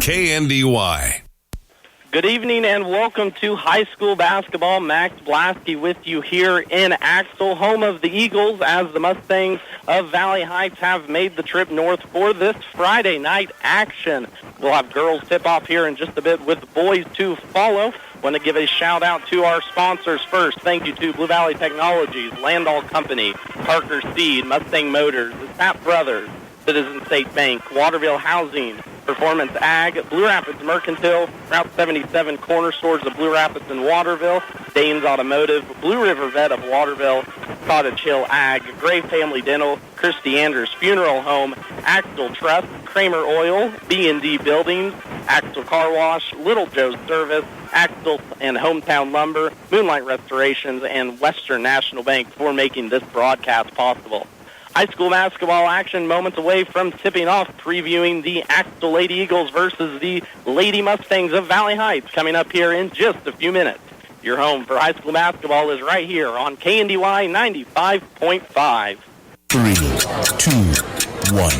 KNDY. Good evening and welcome to high school basketball. Max Blasky with you here in Axtell, home of the Eagles, as the Mustangs of Valley Heights have made the trip north for this Friday night action. We'll have girls tip-off here in just a bit with boys to follow. Want to give a shout-out to our sponsors first. Thank you to Blue Valley Technologies, Landall Company, Parker Seed, Mustang Motors, the Sapp Brothers, Citizen State Bank, Waterville Housing, Performance Ag, Blue Rapids Mercantile, Route 77 corner stores of Blue Rapids and Waterville, Danes Automotive, Blue River Vet of Waterville, Cottage Hill Ag, Gray Family Dental, Christy Anders Funeral Home, Axtell Trust, Kramer Oil, B&D Buildings, Axtell Car Wash, Little Joe's Service, Axtell and Hometown Lumber, Moonlight Restorations, and Western National Bank for making this broadcast possible. High school basketball action moments away from tipping off, previewing the Axtell Lady Eagles versus the Lady Mustangs of Valley Heights coming up here in just a few minutes. Your home for high school basketball is right here on KNDY 95.5. 3, 2, 1.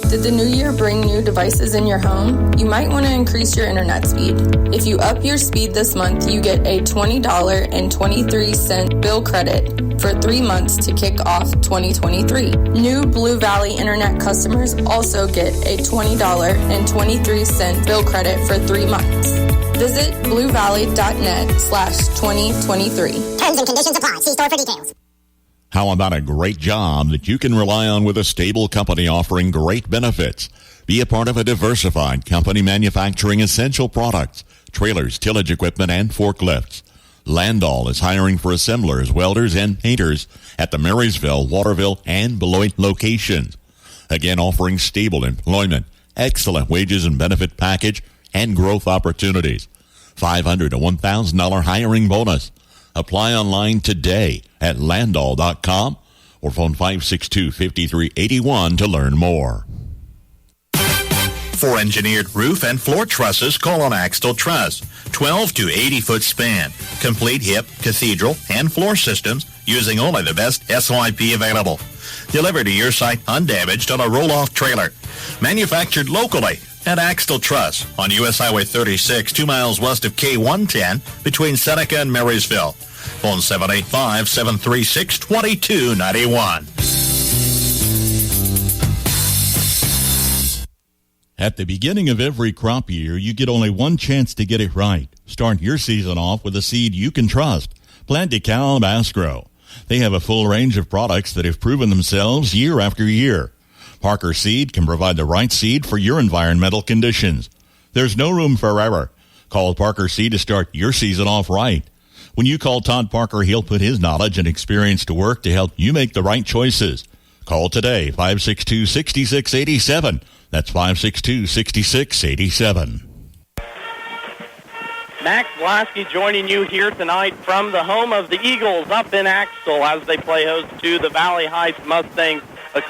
Did the new year bring new devices in your home? You might want to increase your internet speed. If you up your speed this month, you get a $20.23 bill credit for 3 months to kick off 2023. New Blue Valley internet customers also get a $20.23 bill credit for 3 months. Visit bluevalley.net/2023. Terms and conditions apply. See store for details. How about a great job that you can rely on with a stable company offering great benefits? Be a part of a diversified company manufacturing essential products, trailers, tillage equipment, and forklifts. Landall is hiring for assemblers, welders, and painters at the Marysville, Waterville, and Beloit locations. Again, offering stable employment, excellent wages and benefit package, and growth opportunities. $500 to $1,000 hiring bonus. Apply online today at landall.com or phone 562-5381 to learn more. For engineered roof and floor trusses, call on Axtell Truss. 12 to 80-foot span. Complete hip, cathedral, and floor systems using only the best SYP available. Delivered to your site undamaged on a roll-off trailer. Manufactured locally at Axtell Truss on U.S. Highway 36, 2 miles west of K110 between Seneca and Marysville. Phone 785-736-2291. At the beginning of every crop year, you get only one chance to get it right. Start your season off with a seed you can trust. Plant DeKalb Asgrow. They have a full range of products that have proven themselves year after year. Parker Seed can provide the right seed for your environmental conditions. There's no room for error. Call Parker Seed to start your season off right. When you call Todd Parker, he'll put his knowledge and experience to work to help you make the right choices. Call today, 562-6687. That's 562-6687. Max Blasky joining you here tonight from the home of the Eagles up in Axtell as they play host to the Valley Heights Mustangs, a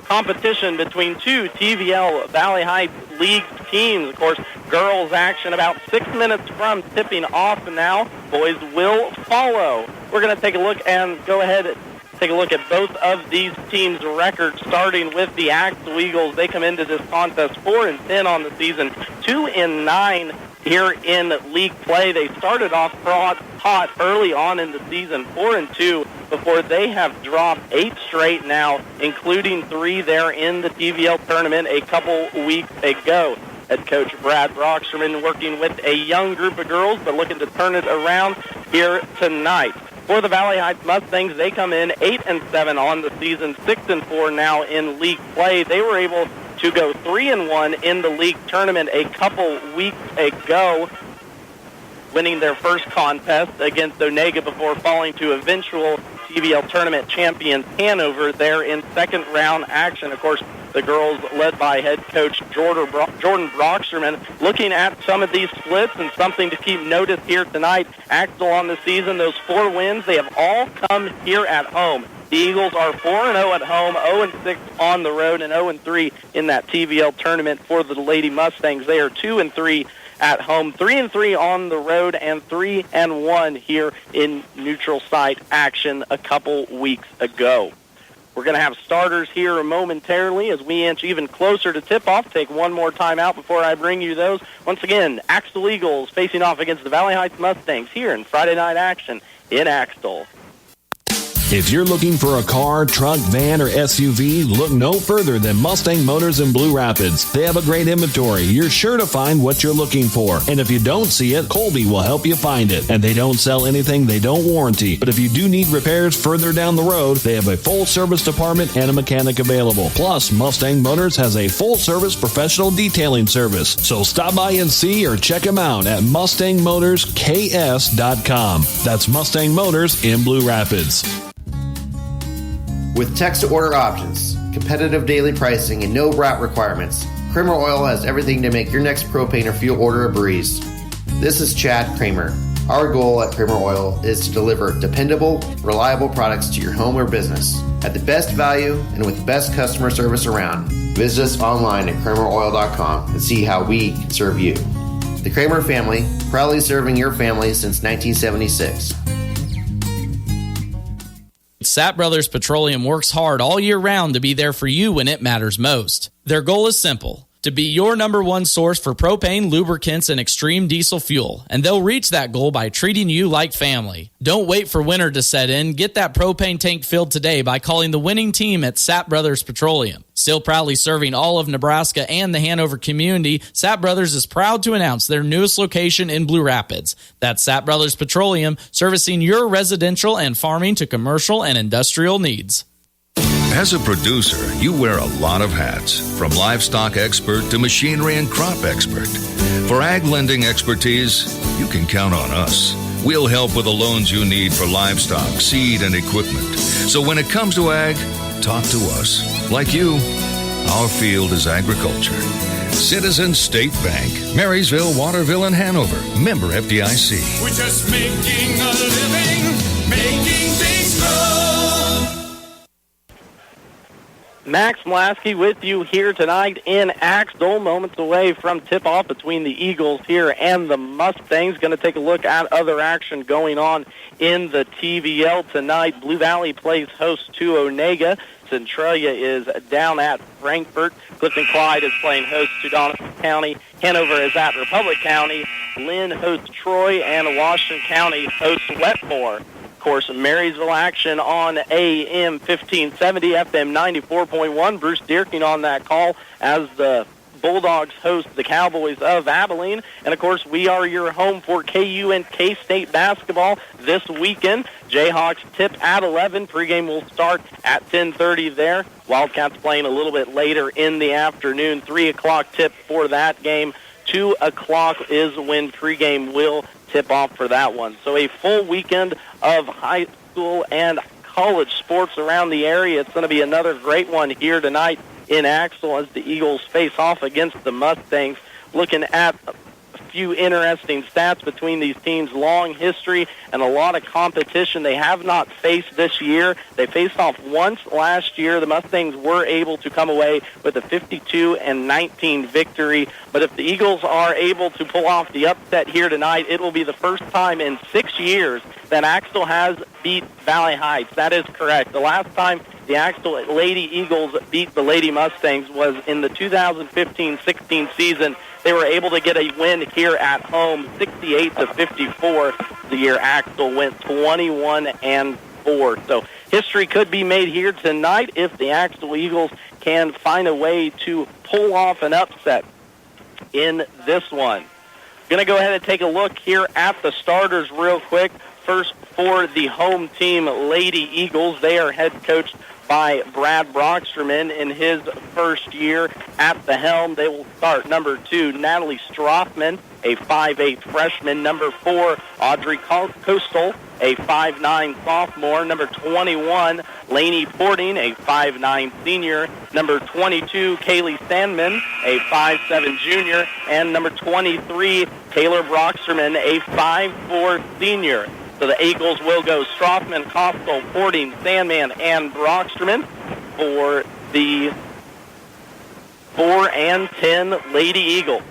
competition between two TVL Valley Heights League teams. Of course, girls action about 6 minutes from tipping off now. Boys will follow. We're going to take a look and go ahead and take a look at both of these teams' records, starting with the Axtell Eagles. They come into this contest 4-10 on the season, 2-9 here in league play. They started off hot early on in the season, 4-2, before they have dropped 8 straight now, including 3 there in the TVL tournament a couple weeks ago. Head coach Brad Brocksterman working with a young group of girls, but looking to turn it around here tonight. For the Valley Heights Mustangs, they come in 8-7 on the season, 6-4 now in league play. They were able to go 3-1 in the league tournament a couple weeks ago, winning their first contest against Onega before falling to eventual TVL tournament champions Hanover there in second round action. Of course, the girls led by head coach Jordan Brocksterman. Looking at some of these splits and something to keep notice here tonight, Axtell on the season, those 4 wins, they have all come here at home. The Eagles are 4-0 at home, 0-6 on the road, and 0-3 in that TVL tournament for the Lady Mustangs. They are 2-3 at home, 3-3 on the road, and 3-1 here in neutral site action a couple weeks ago. We're going to have starters here momentarily as we inch even closer to tip-off. Take one more time out before I bring you those. Once again, Axtell Eagles facing off against the Valley Heights Mustangs here in Friday night action in Axtell. If you're looking for a car, truck, van, or SUV, look no further than Mustang Motors in Blue Rapids. They have a great inventory. You're sure to find what you're looking for. And if you don't see it, Colby will help you find it. And they don't sell anything they don't warranty. But if you do need repairs further down the road, they have a full service department and a mechanic available. Plus, Mustang Motors has a full service professional detailing service. So stop by and see or check them out at MustangMotorsKS.com. That's Mustang Motors in Blue Rapids. With text-to-order options, competitive daily pricing, and no route requirements, Kramer Oil has everything to make your next propane or fuel order a breeze. This is Chad Kramer. Our goal at Kramer Oil is to deliver dependable, reliable products to your home or business at the best value and with the best customer service around. Visit us online at KramerOil.com and see how we can serve you. The Kramer family, proudly serving your family since 1976. Sapp Brothers Petroleum works hard all year round to be there for you when it matters most. Their goal is simple: to be your number one source for propane, lubricants, and extreme diesel fuel. And they'll reach that goal by treating you like family. Don't wait for winter to set in. Get that propane tank filled today by calling the winning team at Sapp Brothers Petroleum. Still proudly serving all of Nebraska and the Hanover community, Sapp Brothers is proud to announce their newest location in Blue Rapids. That's Sapp Brothers Petroleum, servicing your residential and farming to commercial and industrial needs. As a producer, you wear a lot of hats, from livestock expert to machinery and crop expert. For ag lending expertise, you can count on us. We'll help with the loans you need for livestock, seed, and equipment. So when it comes to ag, talk to us. Like you, our field is agriculture. Citizens State Bank, Marysville, Waterville, and Hanover. Member FDIC. We're just making a living, making things grow. Max Mlasky with you here tonight in Axtell, moments away from tip-off between the Eagles here and the Mustangs. Going to take a look at other action going on in the TVL tonight. Blue Valley plays host to Onega. Centralia is down at Frankfort. Clifton Clyde is playing host to Donovan County. Hanover is at Republic County. Lynn hosts Troy, and Washington County hosts Wetmore. Of course, Marysville action on AM 1570, FM 94.1. Bruce Dierking on that call as the Bulldogs host the Cowboys of Abilene. And, of course, we are your home for KU and K-State basketball this weekend. Jayhawks tip at 11. Pregame will start at 10:30 there. Wildcats playing a little bit later in the afternoon. 3 o'clock tip for that game. 2 o'clock is when pregame will tip off for that one. So a full weekend of high school and college sports around the area. It's going to be another great one here tonight in Axtell as the Eagles face off against the Mustangs. Looking at a few interesting stats between these teams, long history and a lot of competition. They have not faced this year. They faced off once last year. The Mustangs were able to come away with a 52-19 victory. But if the Eagles are able to pull off the upset here tonight, it will be the first time in 6 years that Axtell has beat Valley Heights. That is correct. The last time the Axtell Lady Eagles beat the Lady Mustangs was in the 2015-16 season. They were able to get a win here at home, 68-54. The year Axtell went 21-4. So history could be made here tonight if the Axtell Eagles can find a way to pull off an upset in this one. Going to go ahead and take a look here at the starters real quick. First, for the home team, Lady Eagles, they are head coached by Brad Brocksterman in his first year at the helm. They will start number 2, Natalie Strothman, a 5'8 freshman. Number 4, Audrey Coastal, a 5'9 sophomore. Number 21, Lainey Porting, a 5'9 senior. Number 22, Kaylee Sandman, a 5'7 junior. And number 23, Taylor Brocksterman, a 5'4 senior. So the Eagles will go Strothman, Coastal, Porting, Sandman, and Brocksterman for the 4-10 Lady Eagles.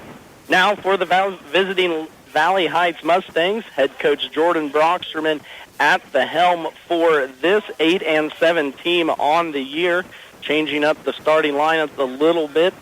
Now for the visiting Valley Heights Mustangs, head coach Jordan Brocksterman at the helm for this 8-7 team on the year, changing up the starting lineup a little bit.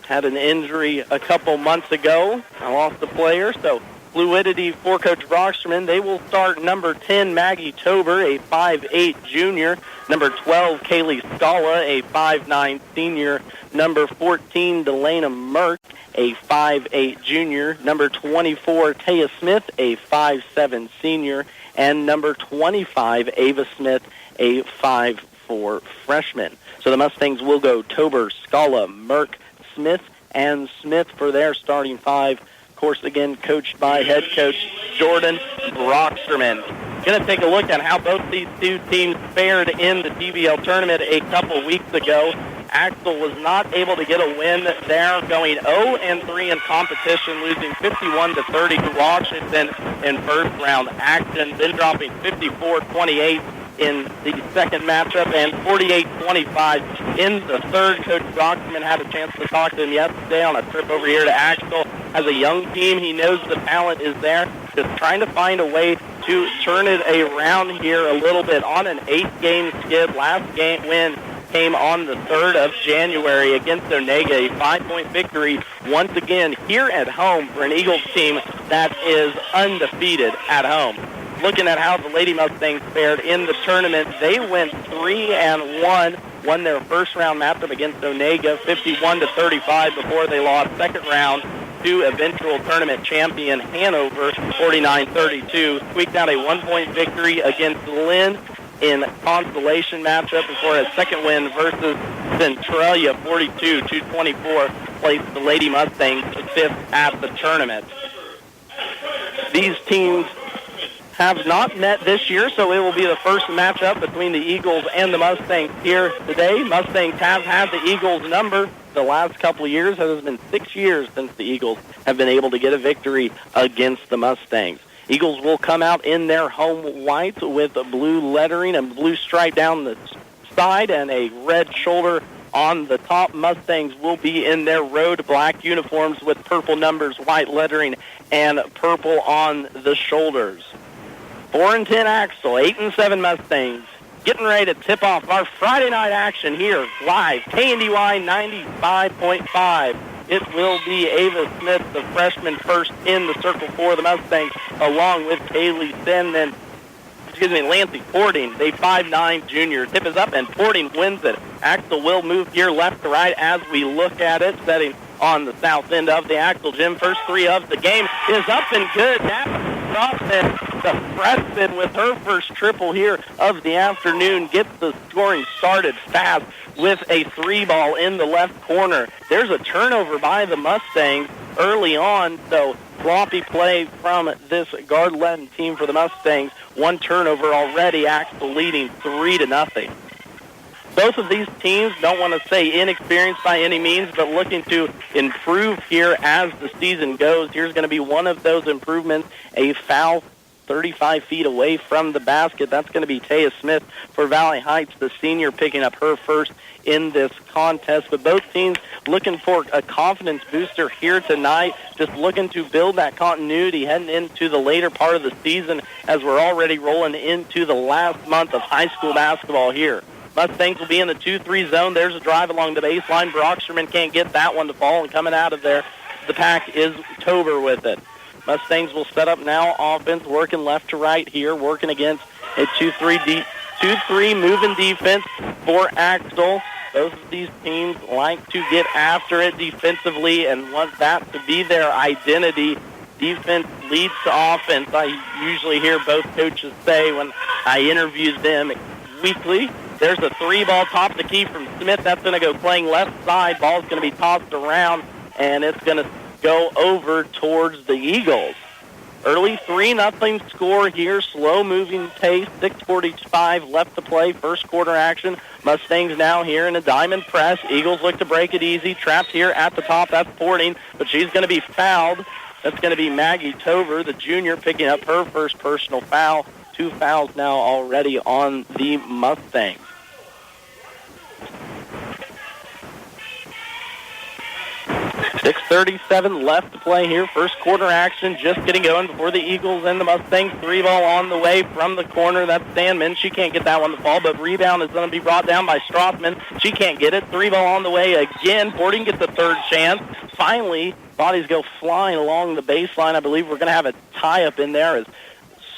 Had an injury a couple months ago. I lost a player, so fluidity for Coach Brocksterman. They will start number 10, Maggie Tober, a 5'8 junior. Number 12, Kaylee Scala, a 5'9 senior. Number 14, Delana Merck, a 5'8 junior. Number 24, Taya Smith, a 5'7 senior. And number 25, Ava Smith, a 5'4 freshman. So the Mustangs will go Tober, Scala, Merck, Smith, and Smith for their starting five. Of course, again, coached by head coach Jordan Brocksterman. Going to take a look at how both these two teams fared in the TVL tournament a couple weeks ago. Axtell was not able to get a win there, going 0-3 in competition, losing 51-30 to Washington in first round action, then dropping 54-28 in the second matchup and 48-25 in the third. Coach Brocksterman had a chance to talk to him yesterday on a trip over here to Axtell. As a young team, he knows the talent is there, just trying to find a way to turn it around here a little bit on an 8-game skid. Last game win came on the 3rd of January against Onega, a 5-point victory once again here at home for an Eagles team that is undefeated at home. Looking at how the Lady Mustangs fared in the tournament, they went 3-1, won their first round matchup against Onega 51-35 before they lost second round to eventual tournament champion Hanover 49-32. Squeaked out a 1-point victory against Lynn in consolation matchup before a second win versus Centralia 42-24 placed the Lady Mustangs fifth at the tournament. These teams have not met this year, so it will be the first matchup between the Eagles and the Mustangs here today. Mustangs have had the Eagles number the last couple of years. It has been 6 years since the Eagles have been able to get a victory against the Mustangs. Eagles will come out in their home whites with a blue lettering and blue stripe down the side and a red shoulder on the top. Mustangs will be in their road black uniforms with purple numbers, white lettering, and purple on the shoulders. 4-10 Axtell, 8-7 Mustangs. Getting ready to tip off our Friday night action here live, KNDY 95.5. It will be Ava Smith, the freshman, first in the circle for the Mustangs, along with Kaylee Sen, then Lancey Porting, the 5'9 junior. Tip is up, and Porting wins it. Axtell will move here left to right as we look at it, setting on the south end of the Axtell gym. First three of the game is up and good. The freshman with her first triple here of the afternoon gets the scoring started fast with a 3-ball in the left corner. There's a turnover by the Mustangs early on, so sloppy play from this guard-led team for the Mustangs. One turnover already, Axtell leading 3-0. Both of these teams, don't want to say inexperienced by any means, but looking to improve here as the season goes. Here's going to be one of those improvements, a foul 35 feet away from the basket. That's going to be Taya Smith for Valley Heights, the senior, picking up her first in this contest. But both teams looking for a confidence booster here tonight, just looking to build that continuity heading into the later part of the season as we're already rolling into the last month of high school basketball here. Mustangs will be in the 2-3 zone. There's a drive along the baseline. Brocksterman can't get that one to fall, and coming out of there, the pack is Tober with it. Mustangs will set up now offense, working left to right here, working against a 2-3 moving defense for Axtell. Both of these teams like to get after it defensively and want that to be their identity. Defense leads to offense. I usually hear both coaches say when I interview them weekly. There's a 3-ball top of the key from Smith. That's going to go playing left side. Ball's going to be tossed around, and it's going to go over towards the Eagles. Early 3-0 score here. Slow-moving pace. 6:45 left to play. First quarter action. Mustangs now here in a diamond press. Eagles look to break it easy. Trapped here at the top. That's Porting, but she's going to be fouled. That's going to be Maggie Tover, the junior, picking up her first personal foul. 2 fouls now already on the Mustangs. 6:37 left to play here. First quarter action just getting going before the Eagles and the Mustangs. 3 ball on the way from the corner. That's Sandman. She can't get that one to fall, but rebound is going to be brought down by Strothman. She can't get it. 3 ball on the way again. Fording gets a third chance. Finally, bodies go flying along the baseline. I believe we're going to have a tie-up in there as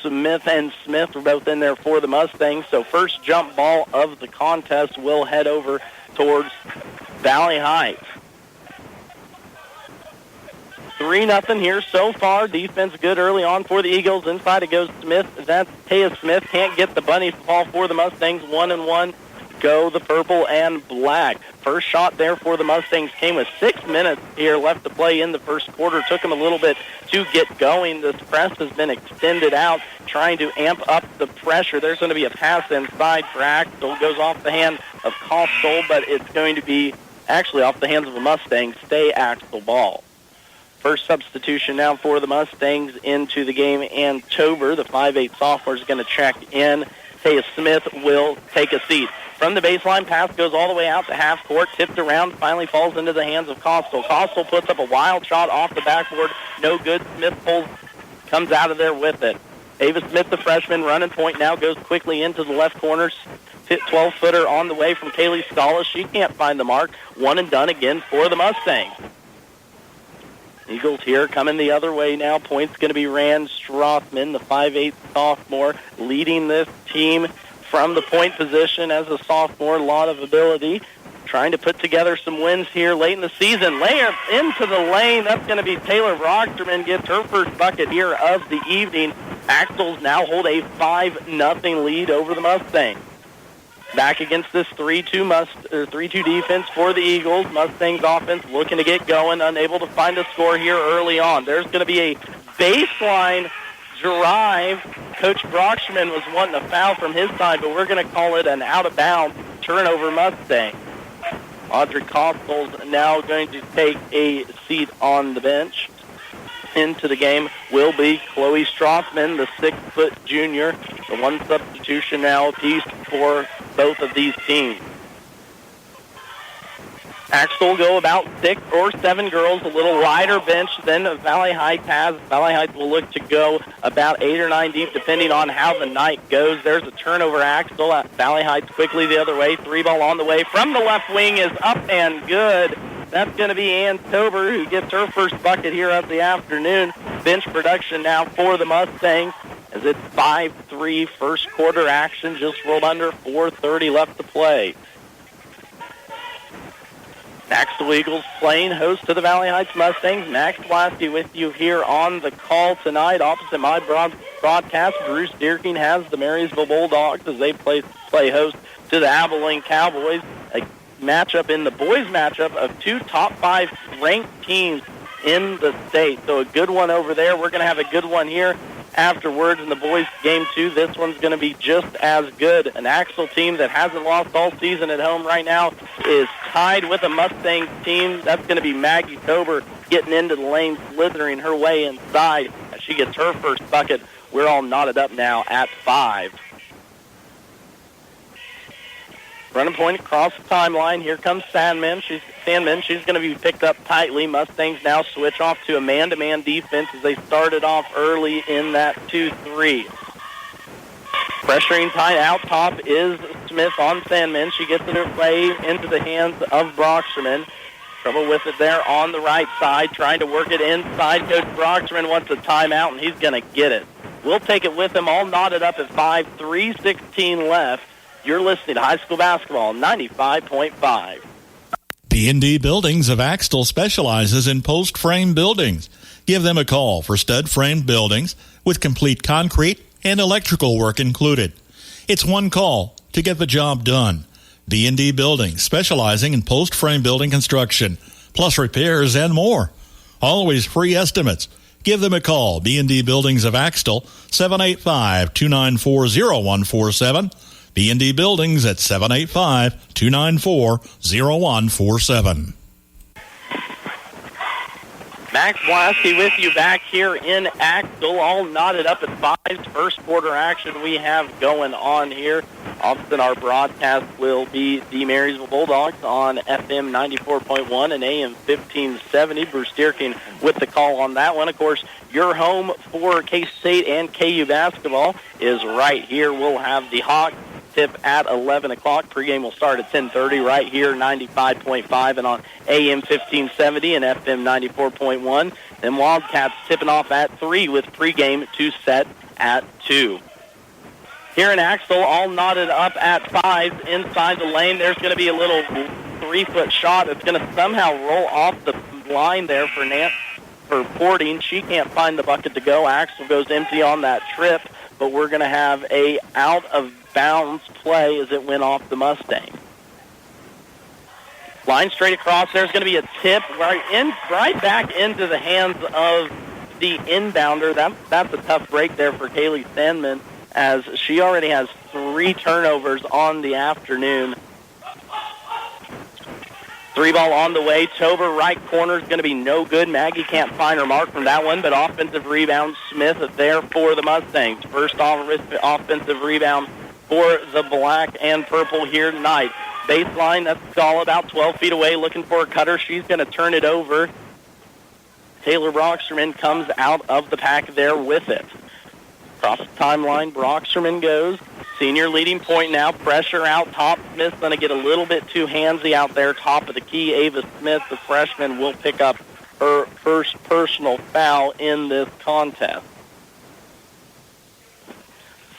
Smith and Smith are both in there for the Mustangs. So first jump ball of the contest will head over towards Valley Heights. 3-0 here so far. Defense good early on for the Eagles. Inside it goes Smith. That's Taya Smith. Can't get the bunny ball for the Mustangs. 1-1 go the purple and black. First shot there for the Mustangs came with 6 minutes here left to play in the first quarter. Took them a little bit to get going. This press has been extended out, trying to amp up the pressure. There's going to be a pass inside for Axtell. Goes off the hand of Costal, but it's going to be actually off the hands of the Mustangs. Stay Axtell ball. First substitution now for the Mustangs into the game, and Tober, the 5'8 sophomore, is going to check in. Taya Smith will take a seat. From the baseline, pass goes all the way out to half court, tipped around, finally falls into the hands of Costal. Costal puts up a wild shot off the backboard, no good. Smith comes out of there with it. Ava Smith, the freshman, running point now, goes quickly into the left corner. 12-footer on the way from Kaylee Stallis. She can't find the mark. One and done again for the Mustangs. Eagles here coming the other way now. Points going to be Rand Strothman, the 5'8 sophomore, leading this team from the point position as a sophomore. A lot of ability. Trying to put together some wins here late in the season. Layup into the lane. That's going to be Taylor Brocksterman. Gets her first bucket here of the evening. Axtell's now hold a 5-0 lead over the Mustangs. Back against this 3-2 defense for the Eagles. Mustangs offense looking to get going, unable to find a score here early on. There's going to be a baseline drive. Coach Brocksterman was wanting a foul from his side, but we're going to call it an out-of-bounds turnover Mustang. Audrey Costal's now going to take a seat on the bench. Into the game will be Chloe Strothman, the 6-foot junior. The one substitution now apiece for both of these teams. Axtell will go about 6 or 7 girls, a little wider bench than Valley Heights has. Valley Heights will look to go about 8 or 9 deep, depending on how the night goes. There's a turnover. Axtell. Valley Heights quickly the other way. 3 ball on the way from the left wing is up and good. That's going to be Ann Tober, who gets her first bucket here of the afternoon. Bench production now for the Mustangs, as it's 5-3 first quarter action, just rolled under 4:30 left to play. Axtell Eagles playing host to the Valley Heights Mustangs. Max Lasky with you here on the call tonight. Opposite my broadcast, Bruce Deerking has the Marysville Bulldogs as they play host to the Abilene Cowboys. A matchup in the boys matchup of 2 top 5 ranked teams in the state. So a good one over there. We're going to have a good one here afterwards in the boys game 2. This one's going to be just as good. An Axtell team that hasn't lost all season at home right now is tied with a Mustangs team. That's going to be Maggie Tober getting into the lane, slithering her way inside as she gets her first bucket. We're all knotted up now at 5. Running point across the timeline. Here comes Sandman. She's going to be picked up tightly. Mustangs now switch off to a man-to-man defense as they started off early in that 2-3. Pressuring tight out top is Smith on Sandman. She gets it her way into the hands of Brocksterman. Trouble with it there on the right side. Trying to work it inside. Coach Brocksterman wants a timeout, and he's going to get it. We'll take it with him, all knotted up at 5, 3:16 left. You're listening to High School Basketball 95.5. KNDY Buildings of Axtell specializes in post-frame buildings. Give them a call for stud-frame buildings with complete concrete and electrical work included. It's one call to get the job done. KNDY Buildings, specializing in post-frame building construction, plus repairs and more. Always free estimates. Give them a call. KNDY Buildings of Axtell, 785-294-0147. KNDY Buildings at 785-294-0147. Max Blasky with you back here in Axtell, all knotted up at 5's first quarter action we have going on here. Often our broadcast will be the Marysville Bulldogs on FM 94.1 and AM 1570. Bruce Dierking with the call on that one. Of course, your home for K-State and KU basketball is right here. We'll have the Hawks tip at 11 o'clock. Pregame will start at 10:30 right here, 95.5 and on AM 1570 and FM 94.1. Then Wildcats tipping off at 3 with pregame to set at 2. Here in Axtell, all knotted up at 5 inside the lane. There's going to be a little 3-foot shot. It's going to somehow roll off the line there for Porting. She can't find the bucket to go. Axtell goes empty on that trip, but we're going to have a out-of-bounds play as it went off the Mustang. Line straight across. There's going to be a tip right back into the hands of the inbounder. That's a tough break there for Kaylee Sandman, as she already has 3 turnovers on the afternoon. 3 ball on the way. Tober, right corner, is going to be no good. Maggie can't find her mark from that one, but offensive rebound. Smith there for the Mustangs. First offensive rebound for the black and purple here tonight. Baseline, that's all about 12 feet away, looking for a cutter. She's going to turn it over. Taylor Brocksterman comes out of the pack there with it. Across the timeline, Brocksterman goes. Senior leading point now. Pressure out top. Smith's going to get a little bit too handsy out there. Top of the key, Ava Smith, the freshman, will pick up her first personal foul in this contest.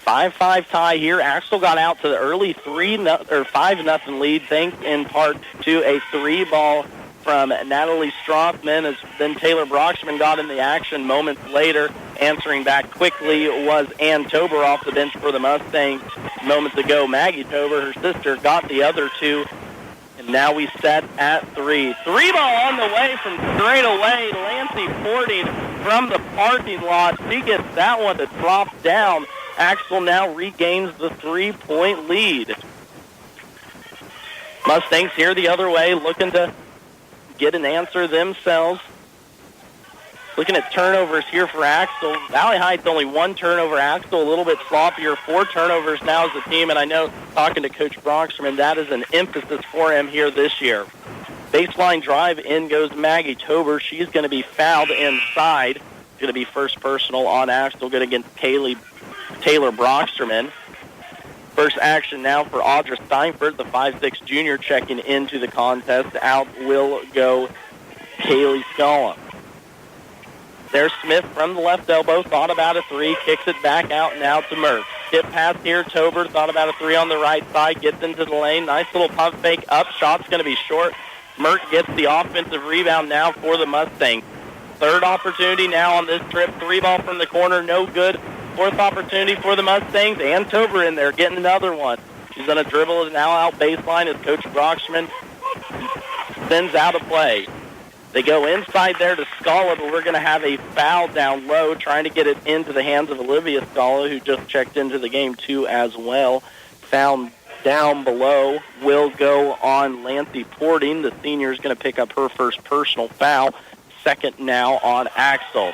5-5 tie here. Axtell got out to the early 5-0 lead, thanks in part to a 3-ball from Natalie Strothman, as then Taylor Brocksterman got in the action moments later. Answering back quickly was Ann Tober off the bench for the Mustangs moments ago. Maggie Tober, her sister, got the other 2. And now we set at 3. 3-ball on the way from straight away. Lancey Porting from the parking lot. She gets that one to drop down. Axtell now regains the 3-point lead. Mustangs here the other way, looking to get an answer themselves. Looking at turnovers here for Axtell. Valley Heights only 1 turnover. Axtell a little bit sloppier. 4 turnovers now as a team, and I know, talking to Coach Brocksterman, that is an emphasis for him here this year. Baseline drive, in goes Maggie Tober. She's going to be fouled inside. Going to be first personal on Axtell, good against Taylor Brocksterman. First action now for Audra Steinford, the 5'6" junior, checking into the contest. Out will go Kaylee Scala. There's Smith from the left elbow, thought about a 3, kicks it back out now to Merck. Tip pass here, Tober thought about a 3 on the right side, gets into the lane. Nice little pump fake up, shot's going to be short. Merck gets the offensive rebound now for the Mustangs. Third opportunity now on this trip, 3-ball from the corner, no good. Fourth opportunity for the Mustangs, and Tober in there getting another one. She's going to dribble it now out baseline as Coach Brocksterman sends out a play. They go inside there to Scala, but we're going to have a foul down low, trying to get it into the hands of Olivia Scala, who just checked into the game too as well. Foul down below will go on Lancey Porting. The senior is going to pick up her first personal foul. Second now on Axtell.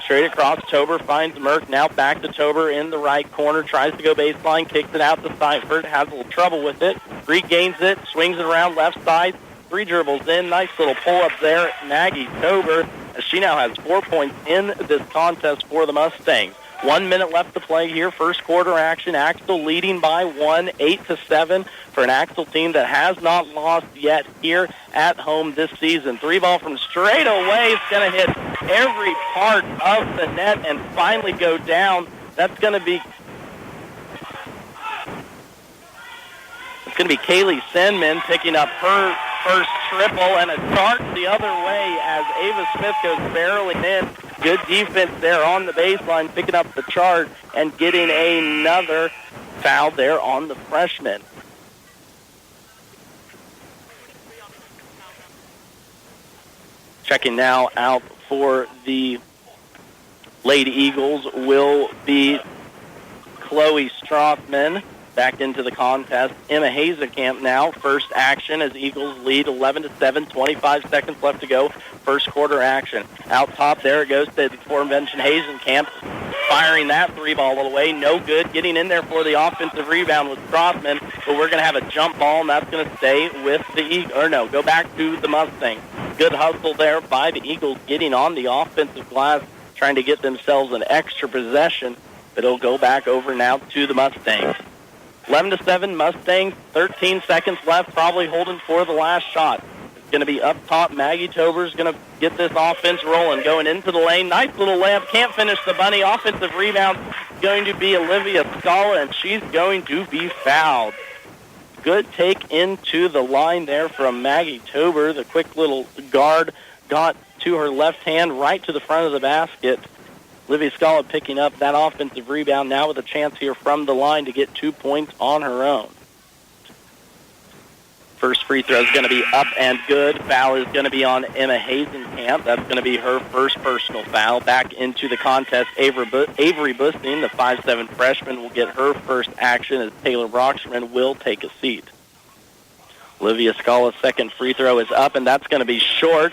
Straight across, Tober finds Merck. Now back to Tober in the right corner. Tries to go baseline, kicks it out to Steinford. Has a little trouble with it. Regains it, swings it around left side. 3 dribbles in. Nice little pull-up there. Maggie Tober, as she now has 4 points in this contest for the Mustangs. 1 minute left to play here. First quarter action. Axtell leading by 1, 8-7 for an Axtell team that has not lost yet here at home this season. 3-ball from straight away. It's going to hit every part of the net and finally go down. That's going to be Kaylee Senman picking up her first triple, and a start the other way as Ava Smith goes barreling in. Good defense there on the baseline, picking up the charge and getting another foul there on the freshman. Checking now out for the Lady Eagles will be Chloe Strothman. back into the contest. Emma Hazekamp now, first action as Eagles lead 11-7, 25 seconds left to go. First quarter action. Out top there it goes to the aforementioned Hazekamp, firing that three ball away. No good. Getting in there for the offensive rebound was Strothman, but we're going to have a jump ball, and that's going to stay with the Eagles. Or no, go back to the Mustangs. Good hustle there by the Eagles getting on the offensive glass, trying to get themselves an extra possession, but it'll go back over now to the Mustangs. 11-7 Mustangs, 13 seconds left, probably holding for the last shot. It's going to be up top. Maggie Tober's going to get this offense rolling, going into the lane. Nice little layup, can't finish the bunny. Offensive rebound going to be Olivia Scala, and she's going to be fouled. Good take into the line there from Maggie Tober. The quick little guard got to her left hand right to the front of the basket. Olivia Scala picking up that offensive rebound now with a chance here from the line to get 2 points on her own. First free throw is going to be up and good. Foul is going to be on Emma Hazenkamp. That's going to be her first personal foul. Back into the contest, Avery Busting, the 5'7 freshman, will get her first action as Taylor Broxman will take a seat. Olivia Scala's second free throw is up, and that's going to be short.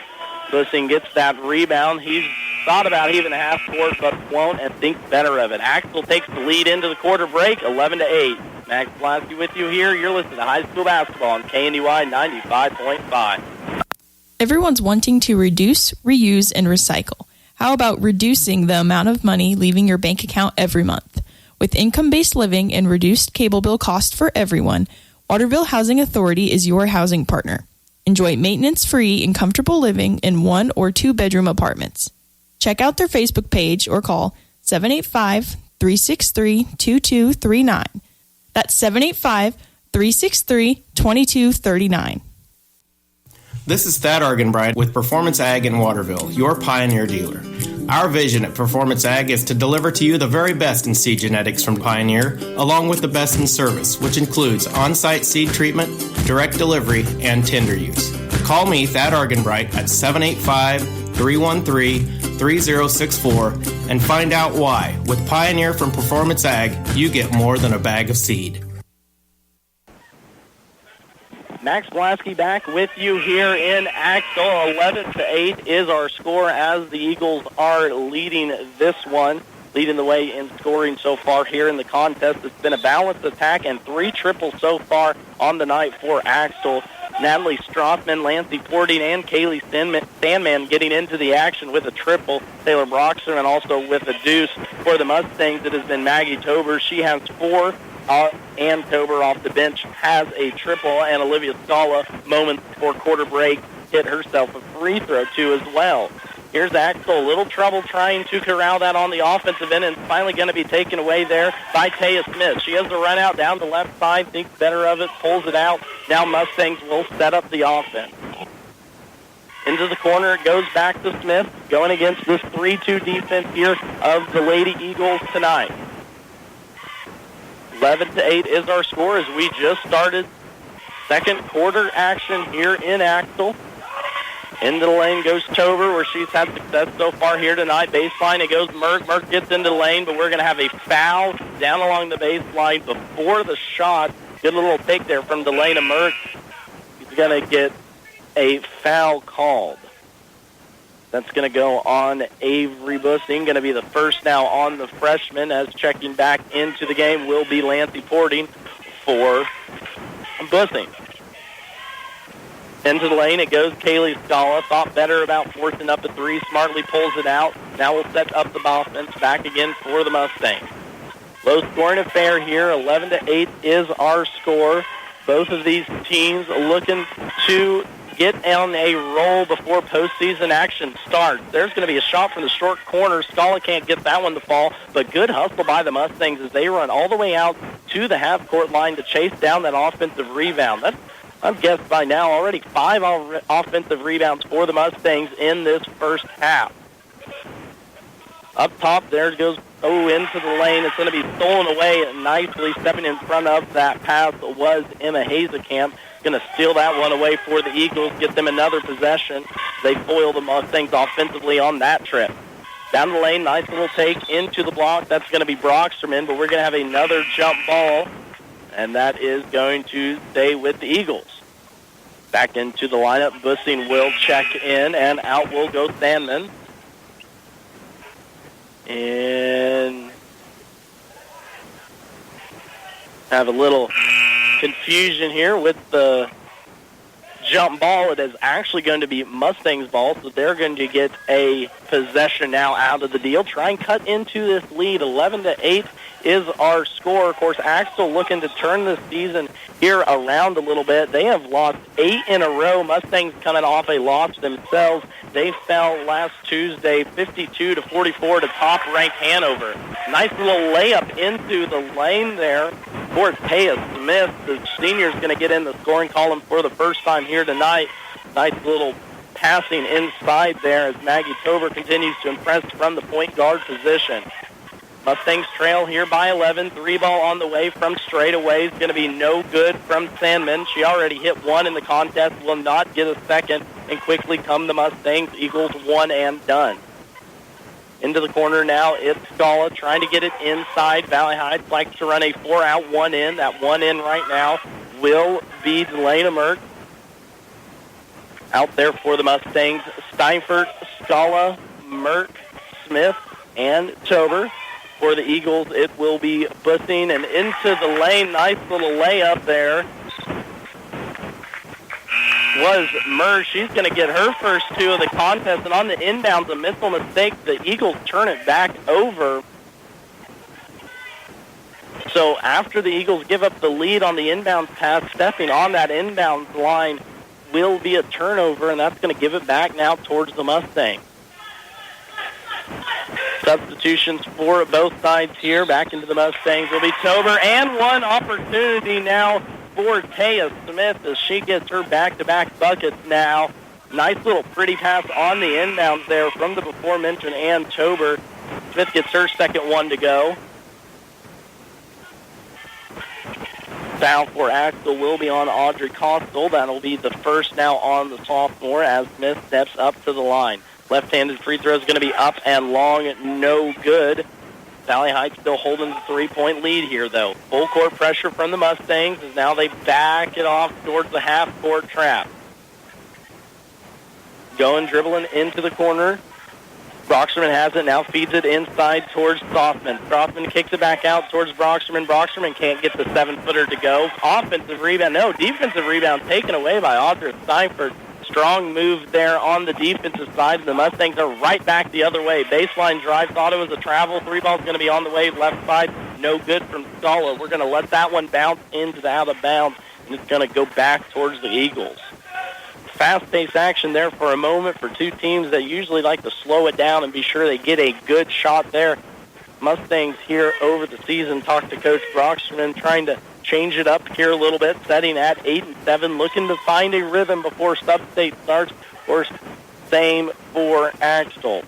Busting gets that rebound. He's thought about even a half court, but won't and thinks better of it. Axtell takes the lead into the quarter break, 11-8. Max Blasky with you here. You're listening to High School Basketball on KNDY 95.5. Everyone's wanting to reduce, reuse, and recycle. How about reducing the amount of money leaving your bank account every month? With income-based living and reduced cable bill cost for everyone, Waterville Housing Authority is your housing partner. Enjoy maintenance-free and comfortable living in 1 or 2 bedroom apartments. Check out their Facebook page or call 785-363-2239. That's 785-363-2239. This is Thad Argenbright with Performance Ag in Waterville, your Pioneer dealer. Our vision at Performance Ag is to deliver to you the very best in seed genetics from Pioneer, along with the best in service, which includes on-site seed treatment, direct delivery, and tender use. Call me, Thad Argenbright, at 785-313-3064 and find out why. With Pioneer from Performance Ag, you get more than a bag of seed. Max Blasky back with you here in Axtell. 11-8 is our score as the Eagles are leading this one, leading the way in scoring so far here in the contest. It's been a balanced attack and 3 triples so far on the night for Axtell. Natalie Strothman, Lancy Porting, and Kaylee Sandman getting into the action with a triple. Taylor Broxer and also with a deuce. For the Mustangs, it has been Maggie Tober. She has 4. Ann Tober off the bench has a triple, and Olivia Scala, moments before quarter break, hit herself a free throw, too, as well. Here's Axtell, a little trouble trying to corral that on the offensive end, and finally going to be taken away there by Taya Smith. She has the run out down the left side, thinks better of it, pulls it out. Now Mustangs will set up the offense. Into the corner, it goes back to Smith, going against this 3-2 defense here of the Lady Eagles tonight. 11-8 is our score as we just started second quarter action here in Axtell. Into the lane goes Tober, where she's had success so far here tonight. Baseline, it goes Merck. Merck gets into the lane, but we're going to have a foul down along the baseline before the shot. Good little take there from Delana Merck. He's going to get a foul called. That's going to go on Avery Busting. Going to be the first now on the freshman, as checking back into the game will be Lancy Porting for Busting. Into the lane, it goes Kaylee Scala. Thought better about forcing up a 3. Smartly pulls it out. Now we'll set up the offense back again for the Mustangs. Low-scoring affair here. 11-8 is our score. Both of these teams looking to get on a roll before postseason action starts. There's going to be a shot from the short corner. Scala can't get that one to fall, but good hustle by the Mustangs as they run all the way out to the half-court line to chase down that offensive rebound. That's, I've guessed by now, already 5 offensive rebounds for the Mustangs in this first half. Up top, there goes into the lane. It's going to be stolen away nicely. Stepping in front of that pass was Emma Hazekamp. Going to steal that one away for the Eagles, get them another possession. They foil the Mustangs offensively on that trip. Down the lane, nice little take into the block. That's going to be Broxterman, but we're going to have another jump ball and that is going to stay with the Eagles. Back into the lineup, Bussing will check in, and out will go Sandman. And have a little confusion here with the jump ball. It is actually going to be Mustangs' ball, so they're going to get a possession now out of the deal. Try and cut into this lead. 11-8 is our score. Of course, Axtell looking to turn this season here around a little bit. They have lost 8 in a row. Mustangs coming off a loss themselves. They fell last Tuesday 52-44 to top-ranked Hanover. Nice little layup into the lane there for Taya Smith. The senior is going to get in the scoring column for the first time here tonight. Nice little passing inside there as Maggie Tober continues to impress from the point guard position. Mustangs trail here by 11. 3-ball on the way from straightaway is going to be no good from Sandman. She already hit one in the contest, will not get a second, and quickly come the Mustangs. Eagles one and done. Into the corner now, it's Scala trying to get it inside. Valley Heights likes to run a 4-out, 1 in. That 1 in right now will be Delana Merck. Out there for the Mustangs, Steinfurt, Scala, Merck, Smith, and Tober. For the Eagles, it will be Bussing, and into the lane. Nice little layup there was Murr. She's going to get her first 2 of the contest, and on the inbounds, a missile mistake. The Eagles turn it back over. So after the Eagles give up the lead on the inbounds pass, stepping on that inbounds line will be a turnover, and that's going to give it back now towards the Mustangs. Substitutions for both sides here. Back into the Mustangs will be Tober, and one opportunity now for Taya Smith as she gets her back-to-back buckets now. Nice little pretty pass on the inbounds there from the before-mentioned Ann Tober. Smith gets her second one to go. Foul for Axtell will be on Audrey Costel. That'll be the first now on the sophomore as Smith steps up to the line. Left-handed free throw is going to be up and long, no good. Valley Heights still holding the 3-point lead here, though. Full court pressure from the Mustangs as now they back it off towards the half-court trap. Going, dribbling into the corner. Broxterman has it now, feeds it inside towards Strothman. Strothman kicks it back out towards Broxterman. Broxterman can't get the 7-footer to go. Offensive rebound, no, defensive rebound taken away by Audra Steinfurt. Strong move there on the defensive side. The Mustangs are right back the other way. Baseline drive, thought it was a travel. 3-ball's going to be on the way, left side. No good from Scala. We're going to let that one bounce into the out of bounds, and it's going to go back towards the Eagles. Fast-paced action there for a moment for two teams that usually like to slow it down and be sure they get a good shot there. Mustangs here over the season talked to Coach Broxterman, trying to change it up here a little bit, setting at 8-7, looking to find a rhythm before Sub-State starts, or same for Axtell.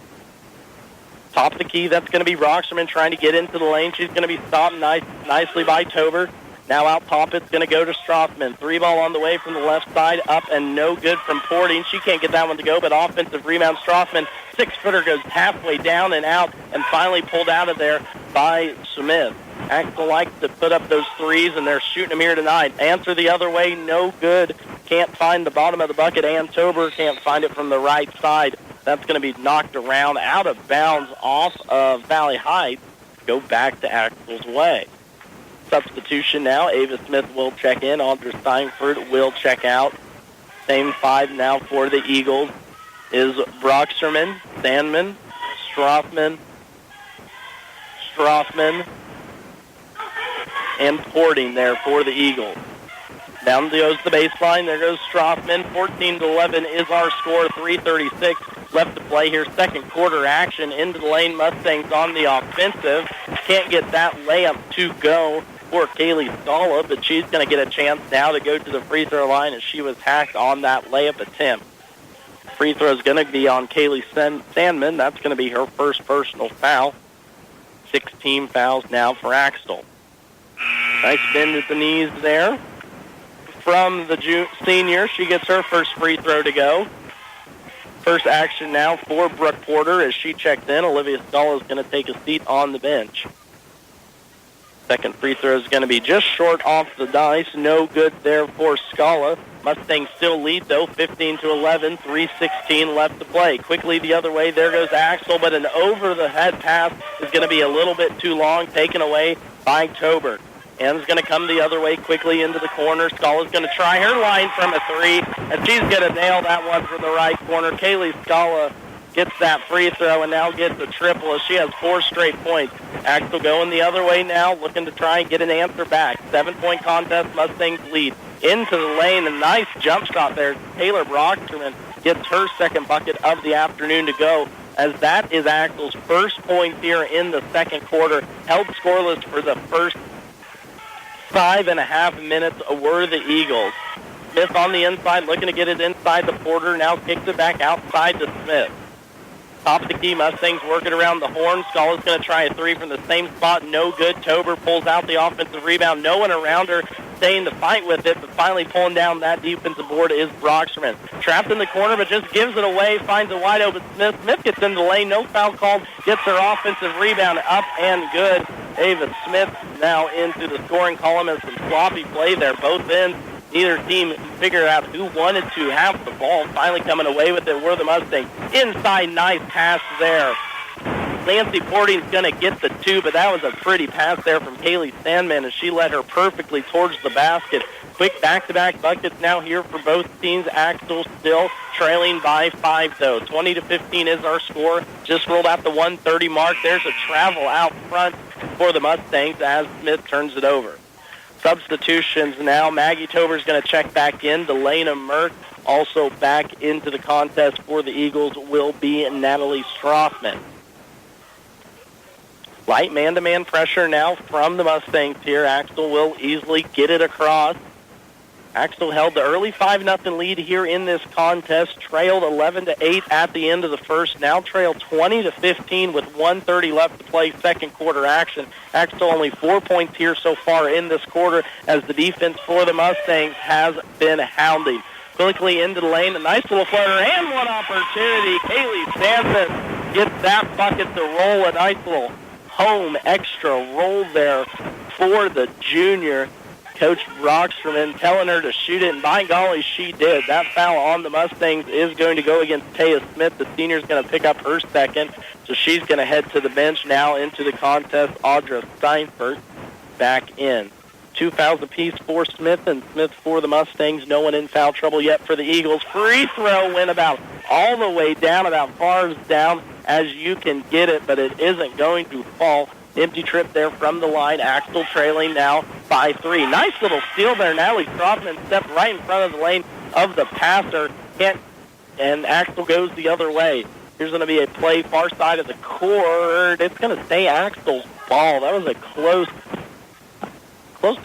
Top of the key, that's going to be Broxterman trying to get into the lane. She's going to be stopped nicely by Tober. Now out top, it's going to go to Strothman. 3-ball on the way from the left side, up and no good from Porting. She can't get that one to go, but offensive rebound. Strothman, 6-footer goes halfway down and out, and finally pulled out of there by Smith. Axtell likes to put up those threes, and they're shooting them here tonight. Answer the other way, no good. Can't find the bottom of the bucket. Ann Tober can't find it from the right side. That's going to be knocked around out of bounds off of Valley Heights. Go back to Axtell's way. Substitution now. Ava Smith will check in. Audra Steinfurt will check out. Same 5 now for the Eagles is Broxterman, Sandman, Strothman, and Porting there for the Eagles. Down goes the baseline. There goes Strothman. 14-11 is our score. 3:36 left to play here. Second quarter action into the lane. Mustangs on the offensive. Can't get that layup to go for Kaylee Scala, but she's going to get a chance now to go to the free throw line as she was hacked on that layup attempt. Free throw is going to be on Kaylee Sandman. That's going to be her first personal foul. 16 fouls now for Axtell. Nice bend at the knees there from the senior. She gets her first free throw to go. First action now for Brooke Porter as she checked in. Olivia Scala is going to take a seat on the bench. Second free throw is going to be just short off the dice. No good there for Scala. Mustangs still lead, though, 15-11, 3:16 left to play. Quickly the other way, there goes Axtell, but an over-the-head pass is going to be a little bit too long, taken away by Tober. And is going to come the other way quickly into the corner. Scala's going to try her line from a three, and she's going to nail that one from the right corner. Kaylee Scala gets that free throw and now gets a triple as she has 4 straight points. Axtell going the other way now, looking to try and get an answer back. 7-point contest, Mustangs lead. Into the lane, a nice jump shot there. Taylor Brocksterman gets her second bucket of the afternoon to go, as that is Axtell's first point here in the second quarter. Held scoreless for the first 5.5 minutes were the Eagles. Smith on the inside, looking to get it inside the Porter, now kicks it back outside to Smith. Top of the key, Mustangs working around the horn. Scala's going to try a three from the same spot. No good. Tober pulls out the offensive rebound. No one around her staying to fight with it, but finally pulling down that defensive board is Brocksterman. Trapped in the corner, but just gives it away. Finds a wide open Smith. Smith gets into the lane. No foul called. Gets her offensive rebound up and good. Ava Smith now into the scoring column as some sloppy play there. Both ends. Neither team figured out who wanted to have the ball. Finally coming away with it were the Mustangs. Inside, nice pass there. Nancy Porting's going to get the two, but that was a pretty pass there from Kaylee Sandman as she led her perfectly towards the basket. Quick back-to-back buckets now here for both teams. Axtell still trailing by 5, though. 20-15 is our score. Just rolled out the 1:30 mark. There's a travel out front for the Mustangs as Smith turns it over. Substitutions now. Maggie Tober's going to check back in. Delana Merck also back into the contest for the Eagles will be Natalie Strothman. Light man-to-man pressure now from the Mustangs here. Axtell will easily get it across. Axtell held the early 5-0 lead here in this contest, trailed 11-8 at the end of the first, now trail 20-15 with 1:30 left to play, second quarter action. Axtell only 4 points here so far in this quarter as the defense for the Mustangs has been hounding. Quickly into the lane, a nice little floater, and one opportunity. Kaylee Sampson gets that bucket to roll, a nice little home extra roll there for the junior. Coach Brocksterman telling her to shoot it, and by golly, she did. That foul on the Mustangs is going to go against Taya Smith. The senior's going to pick up her second, so she's going to head to the bench now into the contest. Audra Steinfurt back in. 2 fouls apiece for Smith, and Smith for the Mustangs. No one in foul trouble yet for the Eagles. Free throw went about all the way down, about far as down as you can get it, but it isn't going to fall. Empty trip there from the line. Axtell trailing now by 3. Nice little steal there. Natalie Strothman stepped right in front of the lane of the passer. And Axtell goes the other way. Here's going to be a play far side of the court. It's going to stay Axtell's ball. That was a close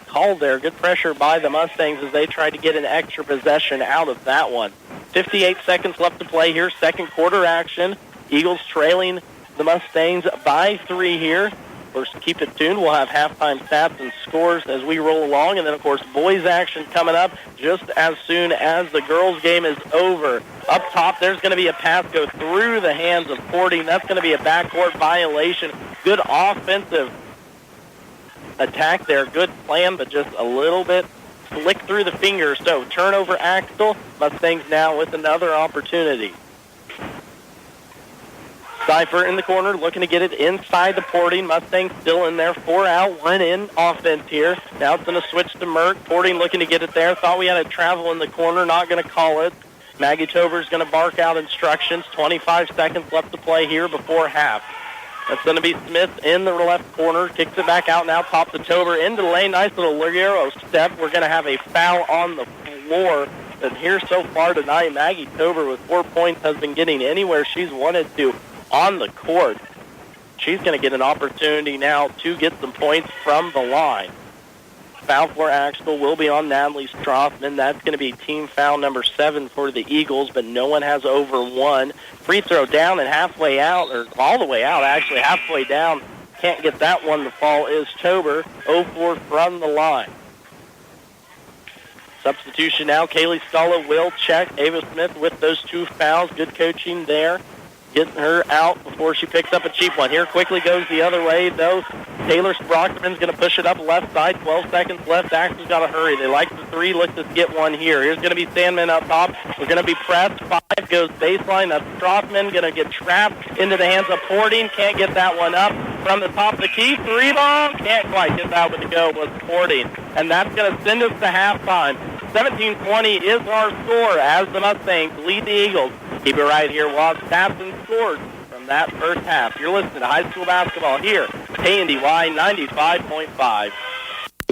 call there. Good pressure by the Mustangs as they tried to get an extra possession out of that one. 58 seconds left to play here. Second quarter action. Eagles trailing the Mustangs by 3 here. First, keep it tuned. We'll have halftime stats and scores as we roll along. And then, of course, boys action coming up just as soon as the girls' game is over. Up top, there's going to be a pass go through the hands of Porting. That's going to be a backcourt violation. Good offensive attack there. Good plan, but just a little bit slick through the fingers. So, turnover Axtell. Mustangs now with another opportunity. Cypher in the corner, looking to get it inside the Porting. Mustangs still in there. 4 out, 1 in offense here. Now it's going to switch to Merck. Porting looking to get it there. Thought we had a travel in the corner. Not going to call it. Maggie Tober's going to bark out instructions. 25 seconds left to play here before half. That's going to be Smith in the left corner. Kicks it back out now. Top to Tober into the lane. Nice little Ligero step. We're going to have a foul on the floor. And here so far tonight, Maggie Tober with 4 points has been getting anywhere she's wanted to on the court. She's going to get an opportunity now to get some points from the line. Foul for Axtell will be on Natalie Strothman. That's going to be team foul number 7 for the Eagles, but no one has over 1. Free throw down and halfway out, or all the way out, actually, halfway down. Can't get that one to fall is Tober. 0-4 from the line. Substitution now. Kaylee Scala will check. Ava Smith with those 2 fouls. Good coaching there getting her out before she picks up a cheap one. Here quickly goes the other way, though. Taylor Brockman's going to push it up left side. 12 seconds left. Axtell's got to hurry. They like the three. Let's just get one here. Here's going to be Sandman up top. We're going to be pressed. 5 goes baseline. That's Strothman going to get trapped into the hands of Porting. Can't get that one up from the top of the key. 3 ball. Can't quite get that one to go. Was Porting. And that's going to send us to halftime. 17-20 is our score as the Mustangs lead the Eagles. Keep it right here while Stafford scores from that first half. You're listening to high school basketball here, KNDY 95.5.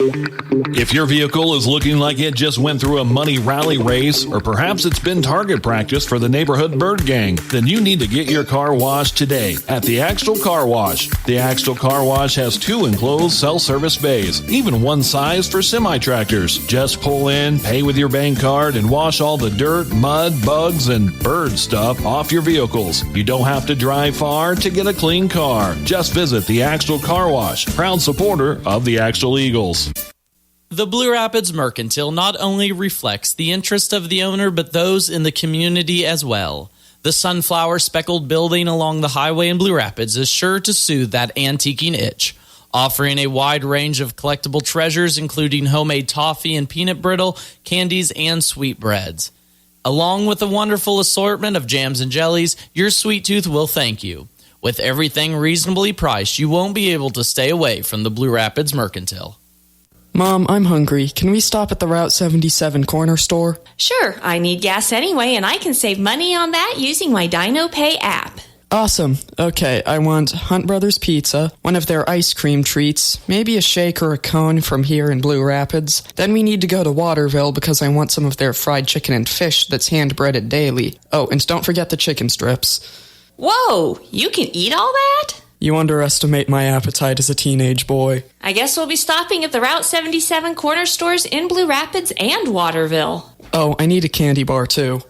If your vehicle is looking like it just went through a money rally race, or perhaps it's been target practice for the neighborhood bird gang, then you need to get your car washed today at the Axtell Car Wash. The Axtell Car Wash has 2 enclosed self-service bays, even one size for semi-tractors. Just pull in, pay with your bank card, and wash all the dirt, mud, bugs, and bird stuff off your vehicles. You don't have to drive far to get a clean car. Just visit the Axtell Car Wash, proud supporter of the Axtell Eagles. The Blue Rapids Mercantile not only reflects the interest of the owner, but those in the community as well. The sunflower speckled building along the highway in Blue Rapids is sure to soothe that antiquing itch, offering a wide range of collectible treasures, including homemade toffee and peanut brittle, candies, and sweetbreads. Along with a wonderful assortment of jams and jellies, your sweet tooth will thank you. With everything reasonably priced, you won't be able to stay away from the Blue Rapids Mercantile. Mom, I'm hungry. Can we stop at the Route 77 corner store? Sure. I need gas anyway, and I can save money on that using my DinoPay app. Awesome. Okay, I want Hunt Brothers Pizza, one of their ice cream treats, maybe a shake or a cone from here in Blue Rapids. Then we need to go to Waterville because I want some of their fried chicken and fish that's hand-breaded daily. Oh, and don't forget the chicken strips. Whoa! You can eat all that? You underestimate my appetite as a teenage boy. I guess we'll be stopping at the Route 77 corner stores in Blue Rapids and Waterville. Oh, I need a candy bar, too.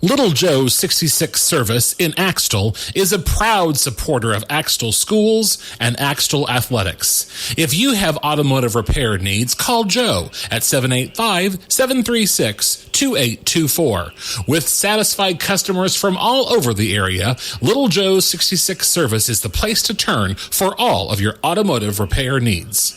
Little Joe's 66 Service in Axtell is a proud supporter of Axtell schools and Axtell athletics. If you have automotive repair needs, call Joe at 785-736-2824. With satisfied customers from all over the area, Little Joe's 66 Service is the place to turn for all of your automotive repair needs.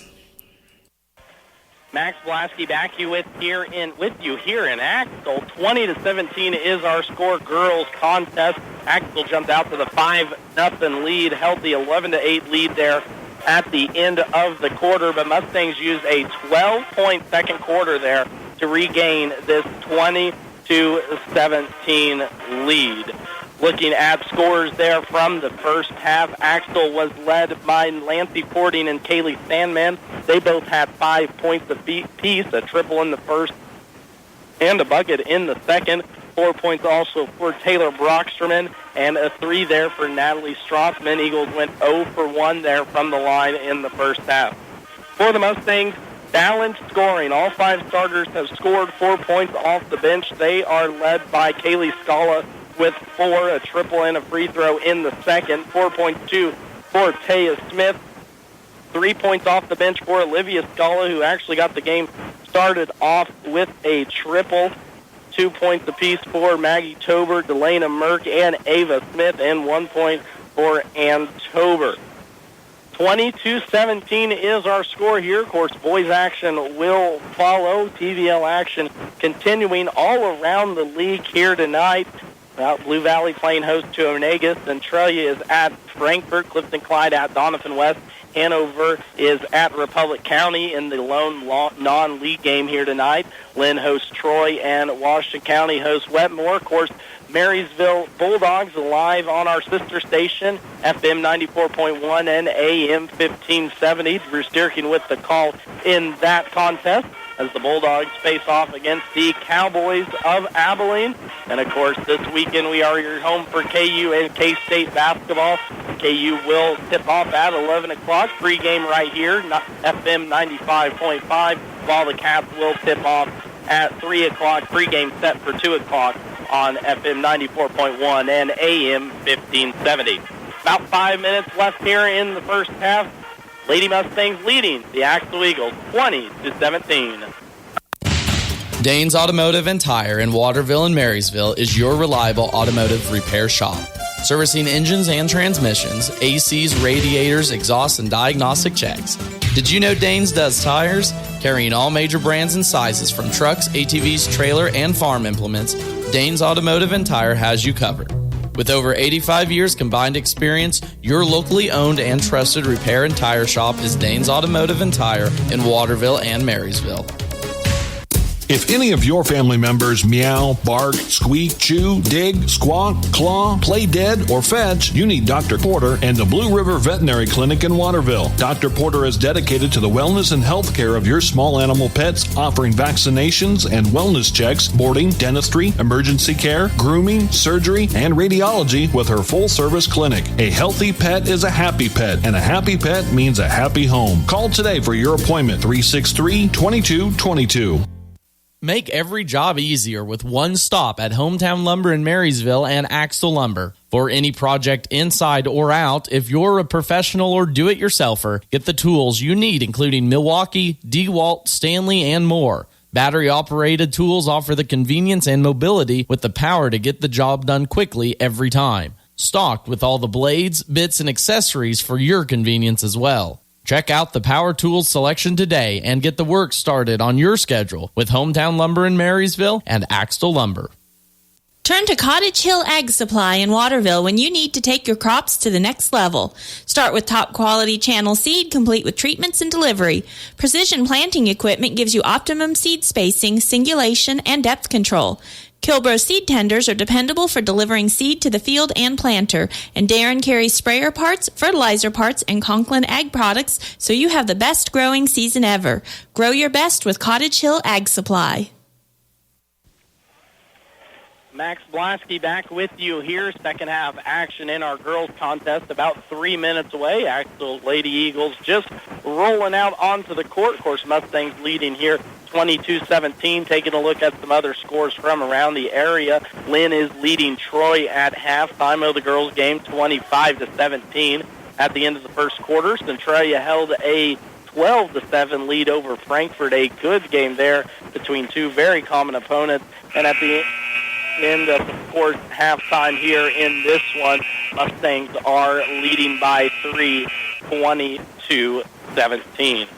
Max Blasky back with you here in Axtell. 20-17 is our score. Girls contest. Axtell jumped out to the 5-0 lead, held the 11-8 lead there at the end of the quarter, but Mustangs used a 12-point second quarter there to regain this 20-17 lead. Looking at scores there from the first half, Axtell was led by Lancey Porting and Kaylee Sandman. They both had 5 points apiece, a triple in the first and a bucket in the second. 4 points also for Taylor Brocksterman and a 3 there for Natalie Strothman. Eagles went 0 for 1 there from the line in the first half. For the Mustangs, balanced scoring. All 5 starters have scored 4 points off the bench. They are led by Kaylee Scala with 4, a triple and a free throw in the second. 4.2 for Taya Smith. 3 points off the bench for Olivia Scala, who actually got the game started off with a triple. 2 points apiece for Maggie Tober, Delana Merck, and Ava Smith, and 1 point for Ann Tober. 22-17 is our score here. Of course, boys action will follow. TVL action continuing all around the league here tonight. Blue Valley playing host to Onegas. Centralia is at Frankfort. Clifton Clyde at Donovan West. Hanover is at Republic County in the lone non-league game here tonight. Lynn hosts Troy, and Washington County hosts Wetmore. Of course, Marysville Bulldogs live on our sister station, FM 94.1 and AM 1570. Drew Stierking with the call in that contest as the Bulldogs face off against the Cowboys of Abilene. And, of course, this weekend we are your home for KU and K-State basketball. KU will tip off at 11 o'clock. Pregame right here, FM 95.5, while the Cats will tip off at 3 o'clock. Pregame set for 2 o'clock on FM 94.1 and AM 1570. About 5 minutes left here in the first half. Lady Mustangs leading the Axtell Eagles 20-17. Danes Automotive and Tire in Waterville and Marysville is your reliable automotive repair shop. servicing engines and transmissions, ACs, radiators, exhaust, and diagnostic checks. Did you know Danes does tires? Carrying all major brands and sizes from trucks, ATVs, trailer, and farm implements, Danes Automotive and Tire has you covered. With over 85 years combined experience, your locally owned and trusted repair and tire shop is Danes Automotive and Tire in Waterville and Marysville. If any of your family members meow, bark, squeak, chew, dig, squawk, claw, play dead, or fetch, you need Dr. Porter and the Blue River Veterinary Clinic in Waterville. Dr. Porter is dedicated to the wellness and health care of your small animal pets, offering vaccinations and wellness checks, boarding, dentistry, emergency care, grooming, surgery, and radiology with her full-service clinic. A healthy pet is a happy pet, and a happy pet means a happy home. Call today for your appointment, 363-2222. Make every job easier with one stop at Hometown Lumber in Marysville and Axtell Lumber. For any project inside or out, if you're a professional or do-it-yourselfer, get the tools you need, including Milwaukee, DeWalt, Stanley, and more. Battery-operated tools offer the convenience and mobility with the power to get the job done quickly every time. Stocked with all the blades, bits, and accessories for your convenience as well. Check out the power tools selection today and get the work started on your schedule with Hometown Lumber in Marysville and Axtell Lumber. Turn to Cottage Hill Ag Supply in Waterville when you need to take your crops to the next level. Start with top quality channel seed complete with treatments and delivery. Precision planting equipment gives you optimum seed spacing, singulation, and depth control. Kilbro seed tenders are dependable for delivering seed to the field and planter, and Darren carries sprayer parts, fertilizer parts, and Conklin Ag products, so you have the best growing season ever. Grow your best with Cottage Hill Ag Supply. Max Blasky back with you here. Second half action in our girls contest about 3 minutes away. Axtell Lady Eagles just rolling out onto the court. Of course, Mustangs leading here 22-17. Taking a look at some other scores from around the area. Lynn is leading Troy at halftime of the girls game 25-17. At the end of the first quarter, Centralia held a 12-7 lead over Frankfort. A good game there between two very common opponents. And at the end of the course, halftime here in this one, Mustangs are leading by 3, 22-17.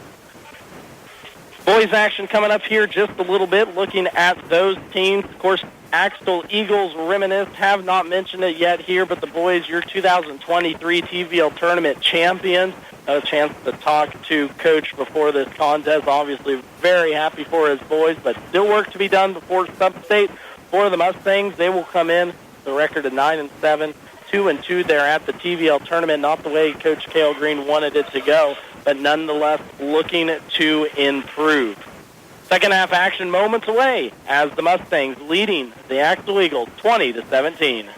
Boys action coming up here just a little bit, looking at those teams. Of course, Axtell Eagles reminisce, have not mentioned it yet here, but the boys, your 2023 TVL tournament champions. A chance to talk to Coach before this contest. Obviously very happy for his boys, but still work to be done before Sub-State. For the Mustangs, they will come in the record of 9-7, 2-2 there at the TVL tournament. Not the way Coach Cale Green wanted it to go, but nonetheless looking to improve. Second half action moments away as the Mustangs leading the Axtell Eagles 20-17.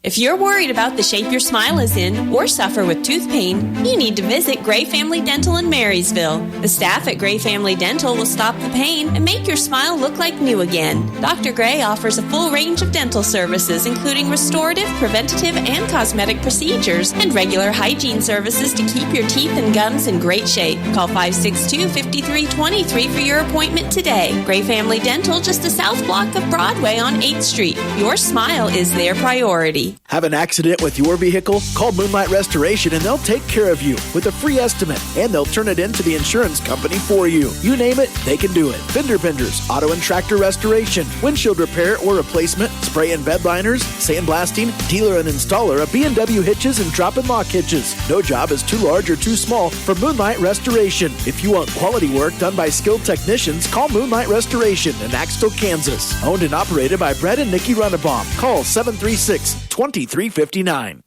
If you're worried about the shape your smile is in or suffer with tooth pain, you need to visit Gray Family Dental in Marysville. The staff at Gray Family Dental will stop the pain and make your smile look like new again. Dr. Gray offers a full range of dental services, including restorative, preventative, and cosmetic procedures, and regular hygiene services to keep your teeth and gums in great shape. Call 562-5323 for your appointment today. Gray Family Dental, just a south block of Broadway on 8th Street. Your smile is their priority. Have an accident with your vehicle? Call Moonlight Restoration and they'll take care of you with a free estimate, and they'll turn it into the insurance company for you. You name it, they can do it. Fender benders, auto and tractor restoration, windshield repair or replacement, spray and bed liners, sandblasting, dealer and installer of B&W hitches and drop and lock hitches. No job is too large or too small for Moonlight Restoration. If you want quality work done by skilled technicians, call Moonlight Restoration in Axtell, Kansas. Owned and operated by Brett and Nikki Runnebaum. Call 736-2359.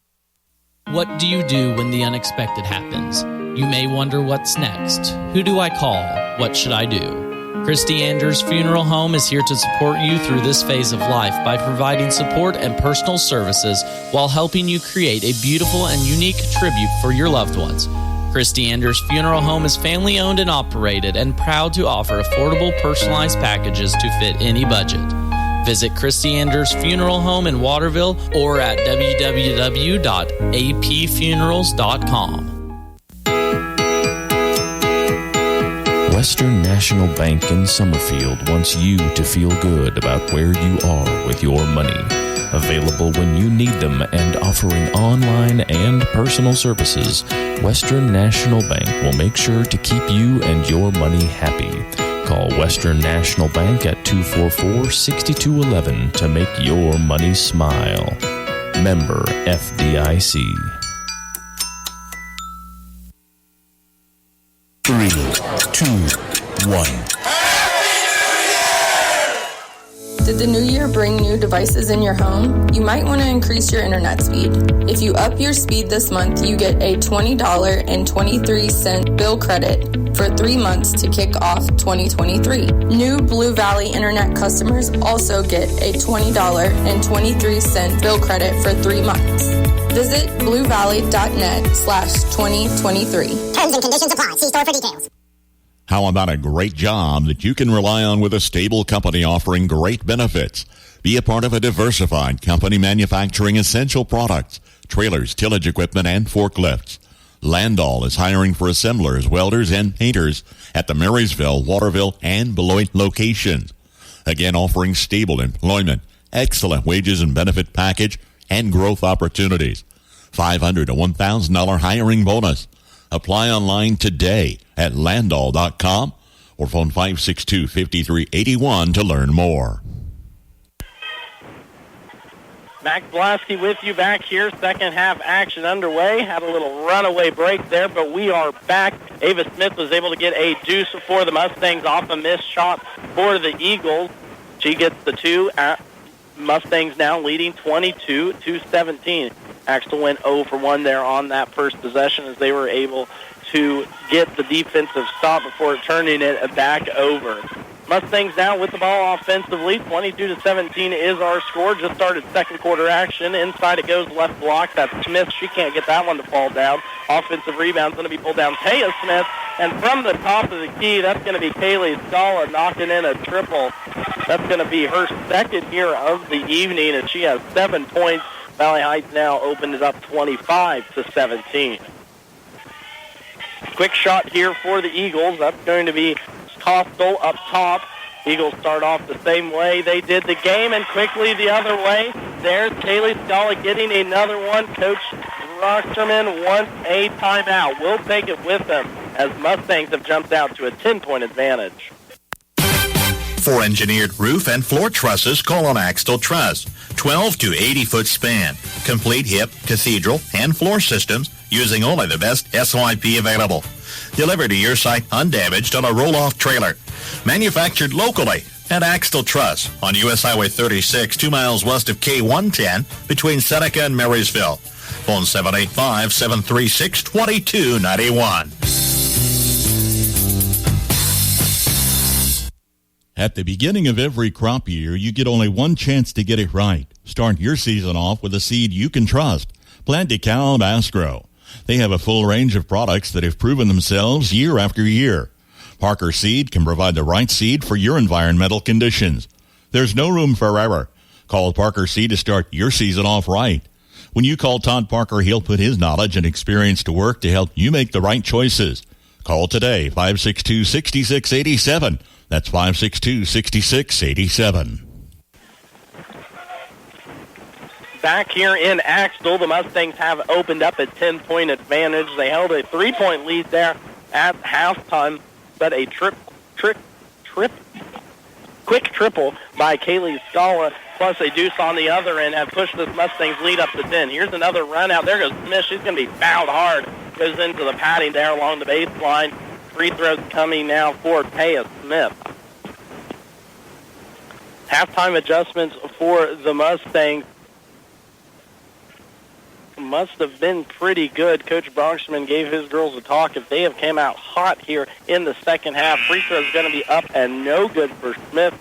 What do you do when the unexpected happens? You may wonder what's next. Who do I call? What should I do? Christy Anders Funeral Home is here to support you through this phase of life by providing support and personal services while helping you create a beautiful and unique tribute for your loved ones. Christy Anders Funeral Home is family owned and operated and proud to offer affordable personalized packages to fit any budget. Visit Christy Anders Funeral Home in Waterville or at www.apfunerals.com. Western National Bank in Summerfield wants you to feel good about where you are with your money. Available when you need them and offering online and personal services, Western National Bank will make sure to keep you and your money happy. Call Western National Bank at 244-6211 to make your money smile. Member FDIC. 3, 2, 1. Did the new year bring new devices in your home? You might want to increase your internet speed. If you up your speed this month, you get a $20.23 bill credit for 3 months to kick off 2023. New Blue Valley Internet customers also get a $20.23 bill credit for 3 months. Visit bluevalley.net/2023. Terms and conditions apply. See store for details. How about a great job that you can rely on with a stable company offering great benefits? Be a part of a diversified company manufacturing essential products, trailers, tillage equipment, and forklifts. Landall is hiring for assemblers, welders, and painters at the Marysville, Waterville, and Beloit locations. Again, offering stable employment, excellent wages and benefit package, and growth opportunities. $500 to $1,000 hiring bonus. Apply online today at landall.com or phone 562-5381 to learn more. Max Blasky with you back here. Second half action underway. Had a little runaway break there, but we are back. Ava Smith was able to get a deuce for the Mustangs off a missed shot for the Eagles. She gets the two. Mustangs now leading 22-17. Axtell went 0 for 1 there on that first possession as they were able to get the defensive stop before turning it back over. Mustangs now with the ball offensively. 22-17 is our score. Just started second quarter action. Inside it goes, left block. That's Smith. She can't get that one to fall down. Offensive rebound's going to be pulled down. Taya Smith. And from the top of the key, that's going to be Kaylee Scala knocking in a triple. That's going to be her second here of the evening, and she has 7 points. Valley Heights now opened it up 25-17. Quick shot here for the Eagles. That's going to be Costal up top. Eagles start off the same way they did the game, and quickly the other way. There's Kaylee Scala getting another one. Coach Rosterman wants a timeout. We'll take it with them as Mustangs have jumped out to a 10-point advantage. For engineered roof and floor trusses, call on Axtell Truss. 12 to 80-foot span. Complete hip, cathedral, and floor systems using only the best SYP available. Delivered to your site undamaged on a roll-off trailer. Manufactured locally at Axtell Truss on U.S. Highway 36, 2 miles west of K110 between Seneca and Marysville. Phone 785-736-2291. At the beginning of every crop year, you get only one chance to get it right. Start your season off with a seed you can trust. Plant DeKalb Asgrow. They have a full range of products that have proven themselves year after year. Parker Seed can provide the right seed for your environmental conditions. There's no room for error. Call Parker Seed to start your season off right. When you call Todd Parker, he'll put his knowledge and experience to work to help you make the right choices. Call today, 562-6687. That's 562-6687. Back here in Axtell, the Mustangs have opened up a 10-point advantage. They held a 3-point lead there at halftime, but a quick triple by Kaylee Scala, plus a deuce on the other end, have pushed this Mustangs lead up to 10. Here's another run out. There goes Smith. She's going to be fouled hard. Goes into the padding there along the baseline. Free throws coming now for Taya Smith. Halftime adjustments for the Mustangs must have been pretty good. Coach Bronxman gave his girls a talk. If they have came out hot here in the second half, free throw is going to be up and no good for Smith.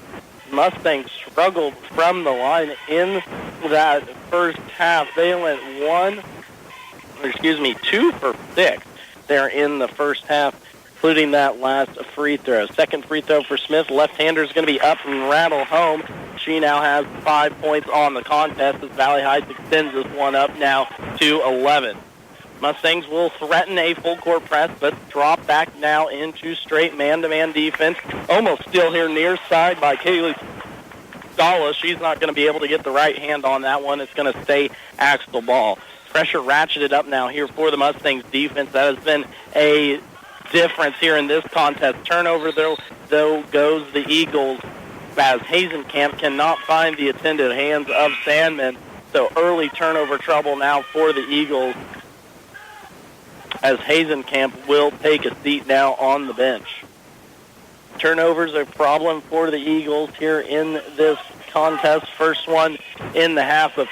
Mustangs struggled from the line in that first half. They went 2 for 6 there in the first half, including that last free throw. Second free throw for Smith. Left-hander is going to be up and rattle home. She now has 5 points on the contest as Valley Heights extends this one up now to 11. Mustangs will threaten a full-court press, but drop back now into straight man-to-man defense. Almost still here near side by Kaylee Scala. She's not going to be able to get the right hand on that one. It's going to stay Axtell ball. Pressure ratcheted up now here for the Mustangs defense. That has been a difference here in this contest. Turnover, though goes the Eagles, as Hazenkamp cannot find the attended hands of Sandman. So early turnover trouble now for the Eagles, as Hazenkamp will take a seat now on the bench. Turnovers are a problem for the Eagles here in this contest. First one in the half. The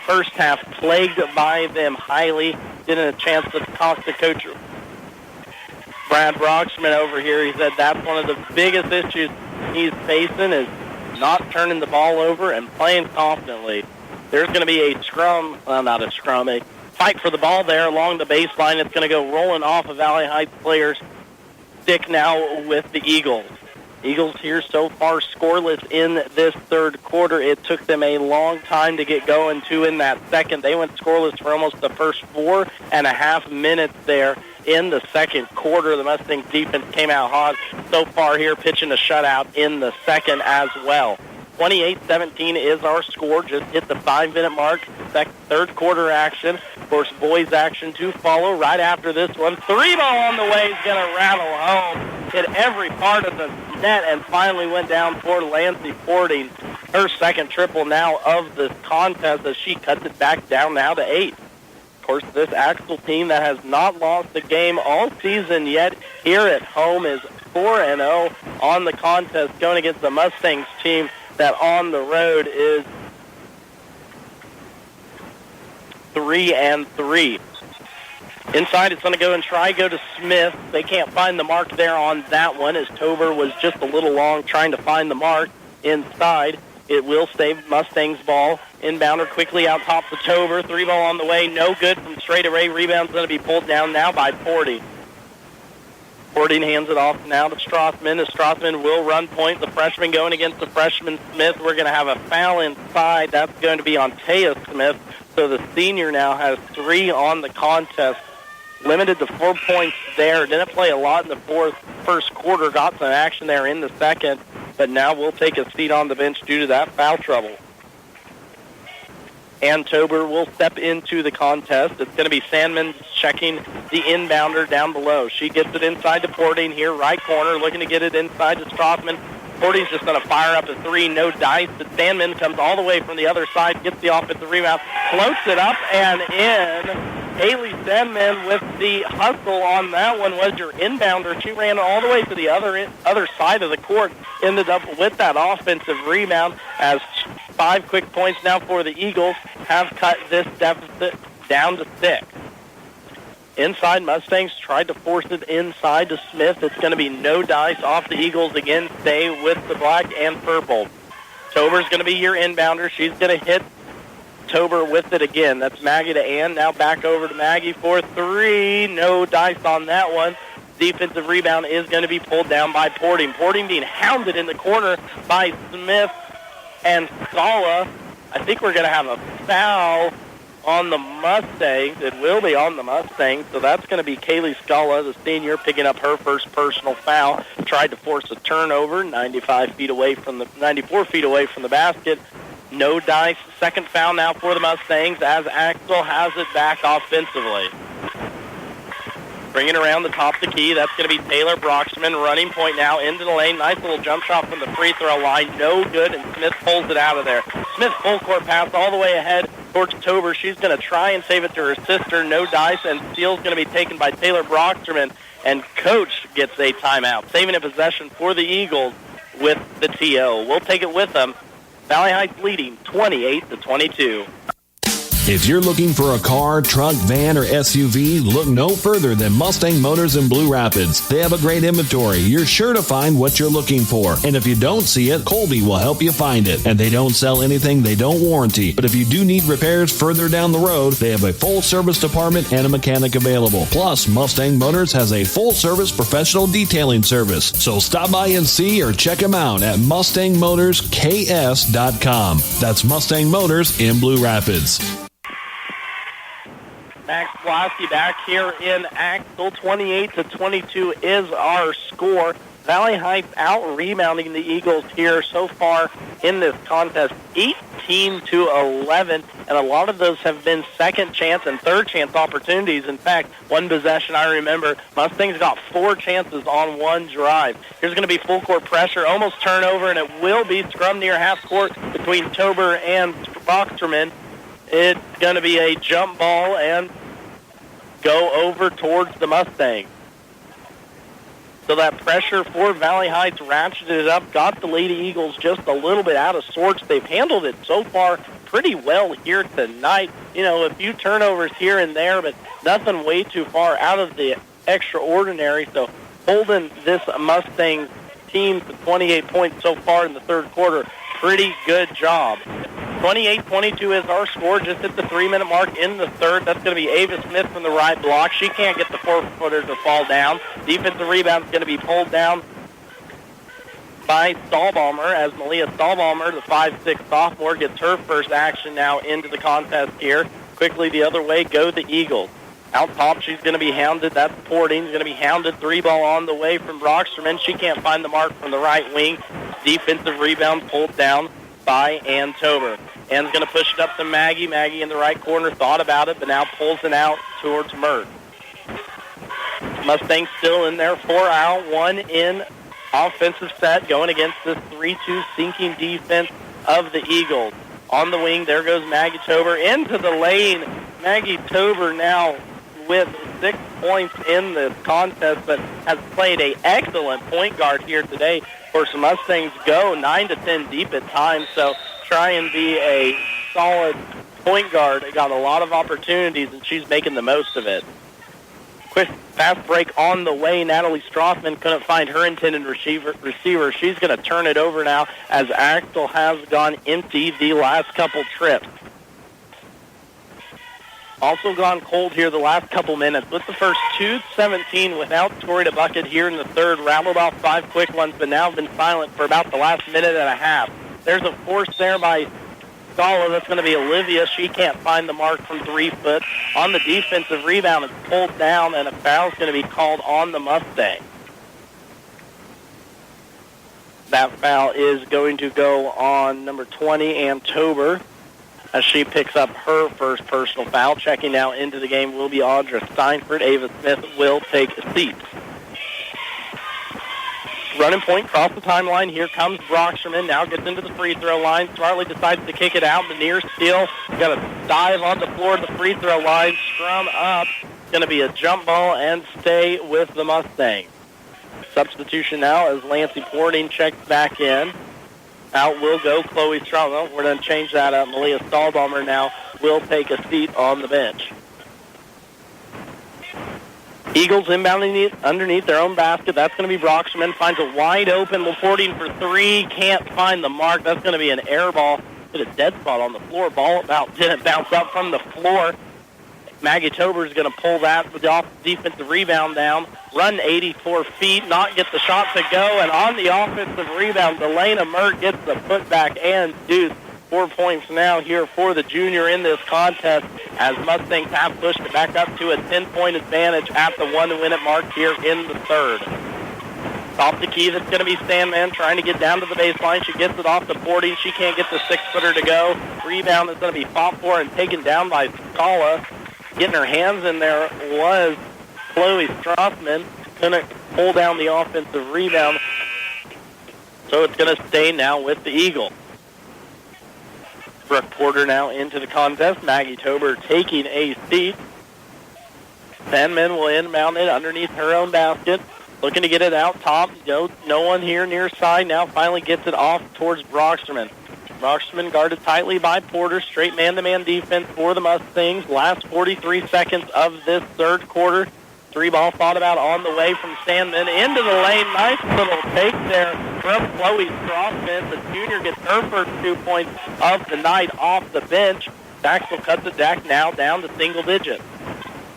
first half plagued by them highly. Didn't a chance to talk to Coach Brad Broxman over here. He said that's one of the biggest issues he's facing is not turning the ball over and playing confidently. There's going to be a scrum, well, not a scrum, a fight for the ball there along the baseline. It's going to go rolling off of Valley Heights players' stick now with the Eagles. Eagles here so far scoreless in this third quarter. It took them a long time to get going, too, in that second. They went scoreless for almost the first 4.5 minutes there in the second quarter. The Mustangs defense came out hot so far here, pitching a shutout in the second as well. 28-17 is our score. Just hit the 5-minute mark. Third quarter action. Of course, boys action to follow right after this one. 3-ball on the way is going to rattle home. Hit every part of the net and finally went down for Lancey Fording. Her second triple now of this contest as she cuts it back down now to 8. Of course, this Axtell team that has not lost a game all season yet here at home is 4-0 on the contest, going against the Mustangs team that on the road is 3-3. Inside, it's going to go and go to Smith. They can't find the mark there on that one, as Tober was just a little long trying to find the mark inside. It will stay Mustangs ball. Inbounder quickly out top to Tober. 3-ball on the way. No good from straight away. Rebound's going to be pulled down now by Fording. Fording hands it off now to Strassman, as Strassman will run point. The freshman going against the freshman Smith. We're going to have a foul inside. That's going to be on Taya Smith. So the senior now has 3 on the contest. Limited to 4 points there. Didn't play a lot in the first quarter. Got some action there in the second. But now we'll take a seat on the bench due to that foul trouble. And Tober will step into the contest. It's going to be Sandman checking the inbounder down below. She gets it inside to Fording here, right corner, looking to get it inside to Strassman. Fording's just going to fire up a 3, no dice, but Sandman comes all the way from the other side, gets the offensive rebound, floats it up and in. Haley Sandman with the hustle on that one was your inbounder. She ran all the way to the other side of the court, ended up with that offensive rebound, as 5 quick points now for the Eagles have cut this deficit down to 6. Inside, Mustangs tried to force it inside to Smith. It's going to be no dice off the Eagles again. Stay with the black and purple. Tober's going to be your inbounder. She's going to hit Tober with it again. That's Maggie to Ann. Now back over to Maggie for 3. No dice on that one. Defensive rebound is going to be pulled down by Porting. Porting being hounded in the corner by Smith and Scala. I think we're going to have a foul on the Mustangs. It will be on the Mustangs, so that's going to be Kaylee Scala, the senior, picking up her first personal foul. Tried to force a turnover, 94 feet away from the basket. No dice. Second foul now for the Mustangs as Axtell has it back offensively. Bringing around the top of the key, that's going to be Taylor Broxman, running point now into the lane. Nice little jump shot from the free throw line. No good, and Smith pulls it out of there. Smith full court pass all the way ahead towards Tober. She's going to try and save it to her sister. No dice, and steal's going to be taken by Taylor Broxman, and Coach gets a timeout. Saving a possession for the Eagles with the TO. We'll take it with them. Valley Heights leading 28-22. If you're looking for a car, truck, van, or SUV, look no further than Mustang Motors in Blue Rapids. They have a great inventory. You're sure to find what you're looking for. And if you don't see it, Colby will help you find it. And they don't sell anything they don't warranty. But if you do need repairs further down the road, they have a full service department and a mechanic available. Plus, Mustang Motors has a full service professional detailing service. So stop by and see or check them out at MustangMotorsKS.com. That's Mustang Motors in Blue Rapids. Max Pulaski back here in Axtell. 28-22 is our score. Valley Heights out-rebounding the Eagles here so far in this contest, 18-11, and a lot of those have been second chance and third chance opportunities. In fact, one possession I remember, Mustangs got 4 chances on one drive. Here's going to be full court pressure, almost turnover, and it will be scrum near half court between Tober and Boxerman. It's going to be a jump ball and go over towards the Mustangs. So that pressure for Valley Heights ratcheted it up, got the Lady Eagles just a little bit out of sorts. They've handled it so far pretty well here tonight. You know, a few turnovers here and there, but nothing way too far out of the extraordinary. So holding this Mustang team to 28 points so far in the third quarter, pretty good job. 28-22 is our score, just at the 3-minute mark in the third. That's going to be Ava Smith from the right block. She can't get the 4-footer to fall down. Defensive rebound is going to be pulled down by Stahlbaumer, as Malia Stahlbaumer, the 5'6 sophomore, gets her first action now into the contest here. Quickly the other way go the Eagles. Out top, she's going to be hounded. That's Porting. Going to be hounded. 3-ball on the way from Brocksterman. She can't find the mark from the right wing. Defensive rebound pulled down by Ann Tober. Ann's going to push it up to Maggie. Maggie in the right corner thought about it, but now pulls it out towards Mert. Mustangs still in there. 4 out, 1 in offensive set, going against this 3-2 sinking defense of the Eagles. On the wing, there goes Maggie Tober into the lane. Maggie Tober now with 6 points in this contest, but has played an excellent point guard here today. Of course, the Mustangs go 9 to 10 deep at times, so try and be a solid point guard. They got a lot of opportunities, and she's making the most of it. Quick fast break on the way. Natalie Strothman couldn't find her intended receiver. She's going to turn it over now as Axtell has gone empty the last couple trips. Also gone cold here the last couple minutes. With the first 2:17 without scoring a bucket here in the third. Rattled off 5 quick ones, but now been silent for about the last minute and a half. There's a force there by Scala. That's going to be Olivia. She can't find the mark from 3 foot. On the defensive rebound, it's pulled down, and a foul's going to be called on the Mustang. That foul is going to go on number 20, Ann Tober, as she picks up her first personal foul. Checking now into the game will be Audra Steinford. Ava Smith will take a seat. Running point across the timeline. Here comes Brocksterman. Now gets into the free throw line. Smartly decides to kick it out. The near steal. Got to dive on the floor of the free throw line. Scrum up. It's going to be a jump ball and stay with the Mustangs. Substitution now as Lancey Porting checks back in. Out will go Chloe Strong. Well, we're going to change that up. Malia Stahlbaumer now will take a seat on the bench. Eagles inbounding underneath their own basket. That's going to be Brocksterman. Finds a wide open. Porting for 3. Can't find the mark. That's going to be an air ball. Hit a dead spot on the floor. Ball about didn't bounce up from the floor. Maggie Tober is going to pull that with the defensive rebound down. Run 84 feet. Not get the shot to go. And on the offensive rebound, Delana Mert gets the putback and deuce. 4 points now here for the junior in this contest as Mustangs have pushed it back up to a 10-point advantage at the 1-minute mark here in the third. Off the key, that's going to be Sandman trying to get down to the baseline. She gets it off the 40. She can't get the 6-footer to go. Rebound is going to be fought for and taken down by Scala. Getting her hands in there was Chloe Strothman. Going to pull down the offensive rebound. So it's going to stay now with the Eagles. Brooke Porter now into the contest. Maggie Tober taking a seat. Sandman will inbound it underneath her own basket. Looking to get it out top. No one here near side. Now finally gets it off towards Brocksterman. Brocksterman guarded tightly by Porter. Straight man-to-man defense for the Mustangs. Last 43 seconds of this third quarter. 3-ball thought about on the way from Sandman into the lane. Nice little take there from Chloe Strothman. The junior gets her first 2 points of the night off the bench. Axtell cuts the deck now down to single digits.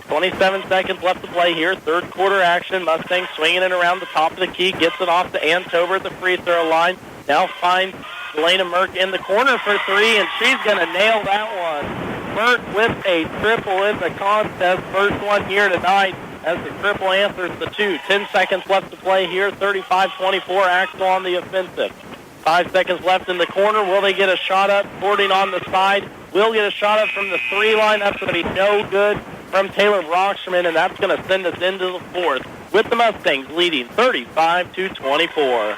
27 seconds left to play here. Third quarter action. Mustang swinging it around the top of the key. Gets it off to Ann Tober at the free throw line. Now finds Delana Merck in the corner for 3, and she's going to nail that one. Merck with a triple in the contest. First one here tonight as the cripple answers the 2. 10 seconds left to play here. 35-24, Axtell on the offensive. 5 seconds left in the corner. Will they get a shot up? Boarding on the side. Will get a shot up from the 3 line. That's going to be no good from Taylor Brocksterman, and that's going to send us into the 4th with the Mustangs leading 35-24.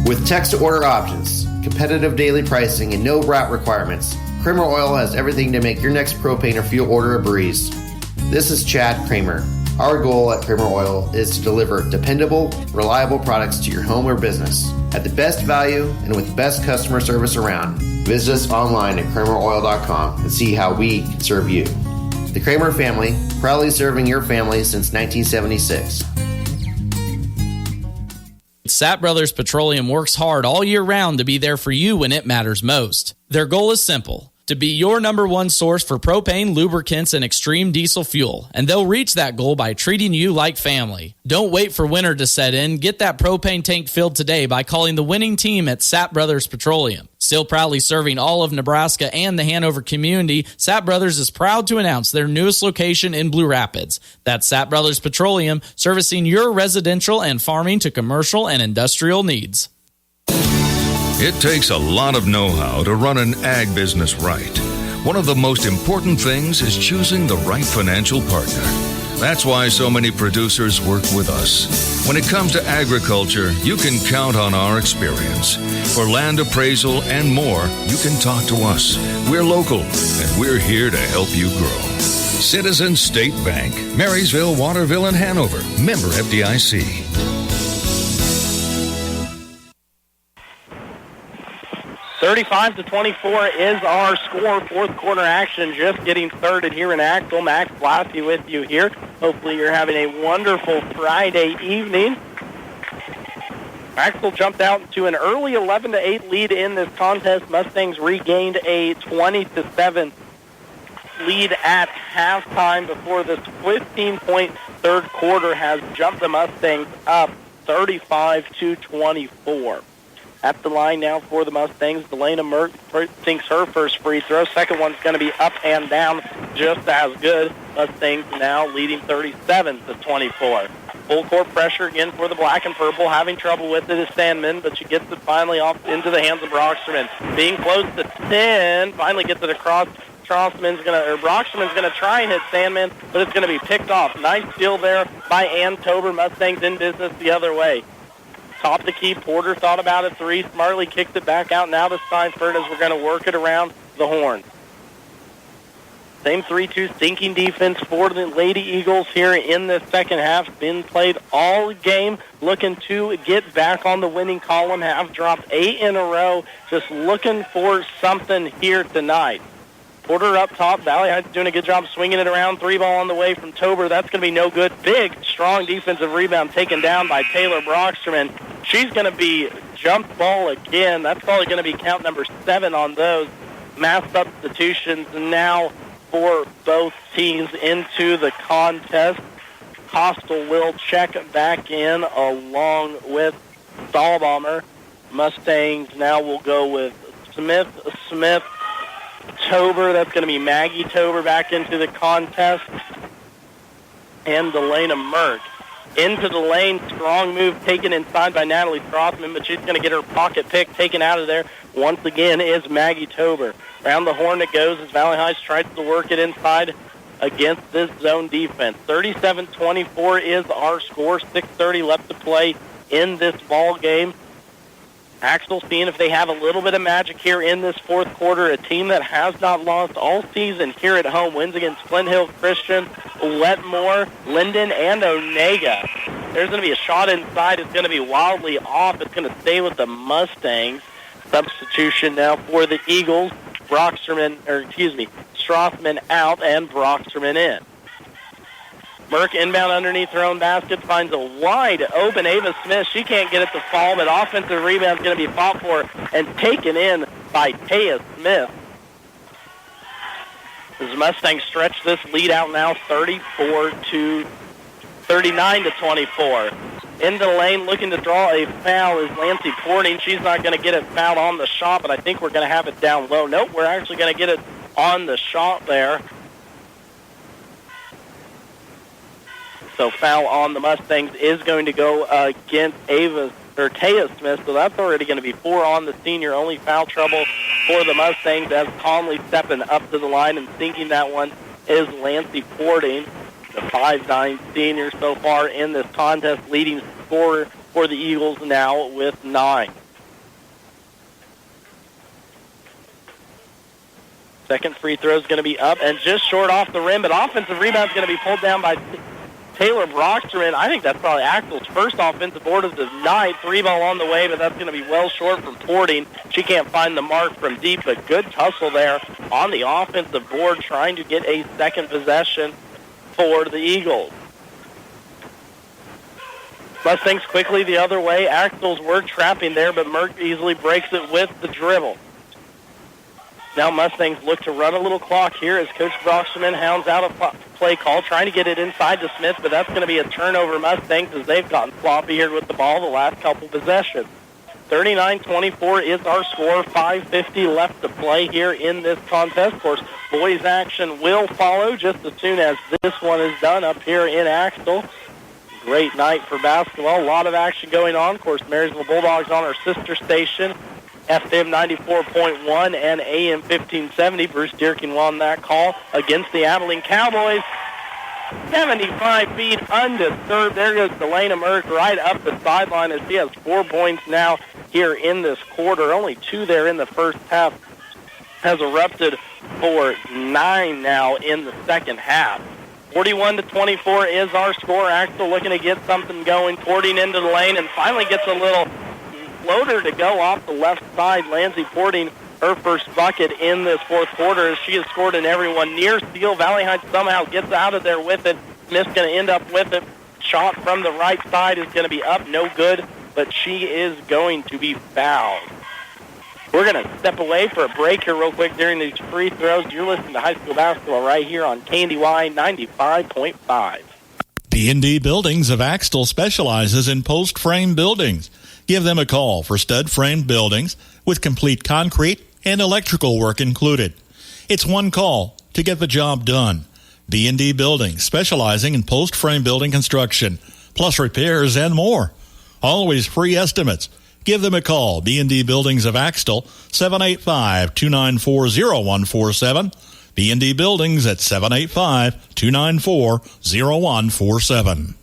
With text-to-order options, competitive daily pricing, and no route requirements, Kramer Oil has everything to make your next propane or fuel order a breeze. This is Chad Kramer. Our goal at Kramer Oil is to deliver dependable, reliable products to your home or business at the best value and with the best customer service around. Visit us online at krameroil.com and see how we can serve you. The Kramer family, proudly serving your family since 1976. Sapp Brothers Petroleum works hard all year round to be there for you when it matters most. Their goal is simple: to be your number one source for propane, lubricants, and extreme diesel fuel. And they'll reach that goal by treating you like family. Don't wait for winter to set in. Get that propane tank filled today by calling the winning team at Sapp Brothers Petroleum. Still proudly serving all of Nebraska and the Hanover community, Sapp Brothers is proud to announce their newest location in Blue Rapids. That's Sapp Brothers Petroleum, servicing your residential and farming to commercial and industrial needs. It takes a lot of know-how to run an ag business right. One of the most important things is choosing the right financial partner. That's why so many producers work with us. When it comes to agriculture, you can count on our experience. For land appraisal and more, you can talk to us. We're local, and we're here to help you grow. Citizens State Bank, Marysville, Waterville, and Hanover. Member FDIC. 35-24 is our score. 4th quarter action just getting started here in Axtell. Max Blassie with you here. Hopefully you're having a wonderful Friday evening. Axtell jumped out to an early 11-8 lead in this contest. Mustangs regained a 20-7 lead at halftime before this 15-point 3rd quarter has jumped the Mustangs up 35-24. At the line now for the Mustangs, Delana Merck sinks her first free throw. Second one's going to be up and down, just as good. Mustangs now leading 37-24. Full court pressure again for the black and purple. Having trouble with it is Sandman, but she gets it finally off into the hands of Brocksterman. Being close to 10, finally gets it across. Brocksterman's going to try and hit Sandman, but it's going to be picked off. Nice steal there by Ann Tober. Mustangs in business the other way. Top the key. Porter thought about it. 3. Smartly kicked it back out. Now to Steinfurt as we're going to work it around the horn. Same 3-2 stinking defense for the Lady Eagles here in the second half. Been played all game, looking to get back on the winning column. Have dropped 8 in a row. Just looking for something here tonight. Porter up top. Valley Heights doing a good job swinging it around. 3 ball on the way from Tober. That's going to be no good. Big, strong defensive rebound taken down by Taylor Brocksterman. She's going to be jump ball again. That's probably going to be count number 7 on those. Mass substitutions now for both teams into the contest. Costal will check back in along with Stahlbaumer. Mustangs now will go with Smith, Tober. That's going to be Maggie Tober back into the contest. And Delana Merck. Into the lane, strong move taken inside by Natalie Strothman, but she's going to get her pocket pick taken out of there. Once again is Maggie Tober. Around the horn it goes as Valley Heights tries to work it inside against this zone defense. 37-24 is our score. 6:30 left to play in this ball game. Axtell seeing if they have a little bit of magic here in this 4th quarter. A team that has not lost all season here at home. Wins against Flint Hill Christian, Wetmore, Linden, and Onega. There's going to be a shot inside. It's going to be wildly off. It's going to stay with the Mustangs. Substitution now for the Eagles. Strothman out and Brocksterman in. Merck inbound underneath her own basket, finds a wide open Ava Smith. She can't get it to fall, but offensive rebound is going to be fought for and taken in by Taya Smith. As the Mustangs stretch this lead out now, 39-24. Into the lane, looking to draw a foul is Lancey Porting. She's not going to get it fouled on the shot, but I think we're going to have it down low. Nope, we're actually going to get it on the shot there. So foul on the Mustangs is going to go against Taya Smith, so that's already going to be 4 on the senior. Only foul trouble for the Mustangs as calmly stepping up to the line and sinking that one is Lancey Fording, the 5'9 senior so far in this contest, leading scorer for the Eagles now with 9. Second free throw is going to be up and just short off the rim, but offensive rebound is going to be pulled down by Taylor Brocksterman. I think that's probably Axtell's first offensive board of the night. 3-ball on the way, but that's going to be well short from Fording. She can't find the mark from deep, but good tussle there on the offensive board, trying to get a second possession for the Eagles. Mustangs quickly the other way. Axtell's were trapping there, but Merck easily breaks it with the dribble. Now Mustangs look to run a little clock here as Coach Brocksterman hounds out a play call, trying to get it inside to Smith, but that's going to be a turnover Mustangs as they've gotten sloppy here with the ball the last couple possessions. 39-24 is our score. 5:50 left to play here in this contest. Of course, boys action will follow just as soon as this one is done up here in Axtell. Great night for basketball. A lot of action going on. Of course, Marysville Bulldogs on our sister station, FM 94.1 and AM 1570. Bruce Dierking won that call against the Abilene Cowboys. 75 feet undisturbed. There goes Delana Merck right up the sideline as she has 4 points now here in this quarter. Only 2 there in the first half. Has erupted for 9 now in the second half. 41-24 is our score. Axtell looking to get something going, porting into the lane, and finally gets a little floater to go off the left side. Lancey Porting her first bucket in this fourth quarter as she has scored in everyone near steal. Valley Heights somehow gets out of there with it. Smith's going to end up with it. Shot from the right side is going to be up, no good, but she is going to be fouled. We're going to step away for a break here real quick during these free throws. You're listening to high school basketball right here on KNDY 95.5. KNDY Buildings of Axtell specializes in post-frame buildings. Give them a call for stud-frame buildings with complete concrete and electrical work included. It's one call to get the job done. KNDY Buildings, specializing in post-frame building construction, plus repairs and more. Always free estimates. Give them a call. KNDY Buildings of Axtell, 785-294-0147. KNDY Buildings at 785-294-0147.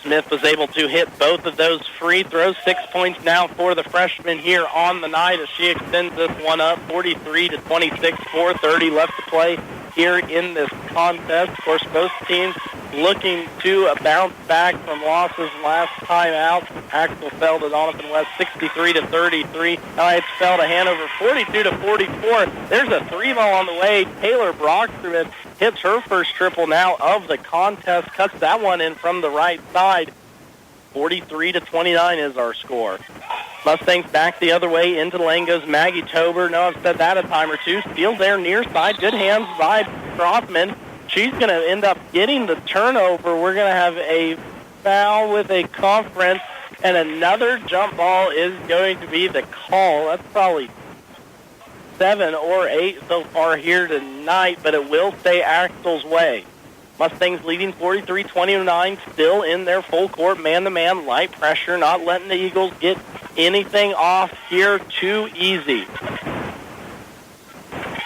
Smith was able to hit both of those free throws. 6 points now for the freshman here on the night as she extends this one up, 43-26, 4:30 left to play here in this contest. Of course, both teams looking to bounce back from losses last time out. Axtell fell to Donovan West 63-33. It's fell to Hanover 42-44. There's a 3-ball on the way. Taylor Brocksterman hits her first triple now of the contest, cuts that one in from the right side. 43-29 is our score. Mustangs back the other way into the lane goes Maggie Tober. No, I've said that a time or two. Steals there near side. Good hands by Strothman. She's going to end up getting the turnover. We're going to have a foul with a conference, and another jump ball is going to be the call. That's probably 7 or 8 so far here tonight, but it will stay Axtell's way. Mustangs leading 43-29, still in their full court, man-to-man, light pressure, not letting the Eagles get anything off here too easy.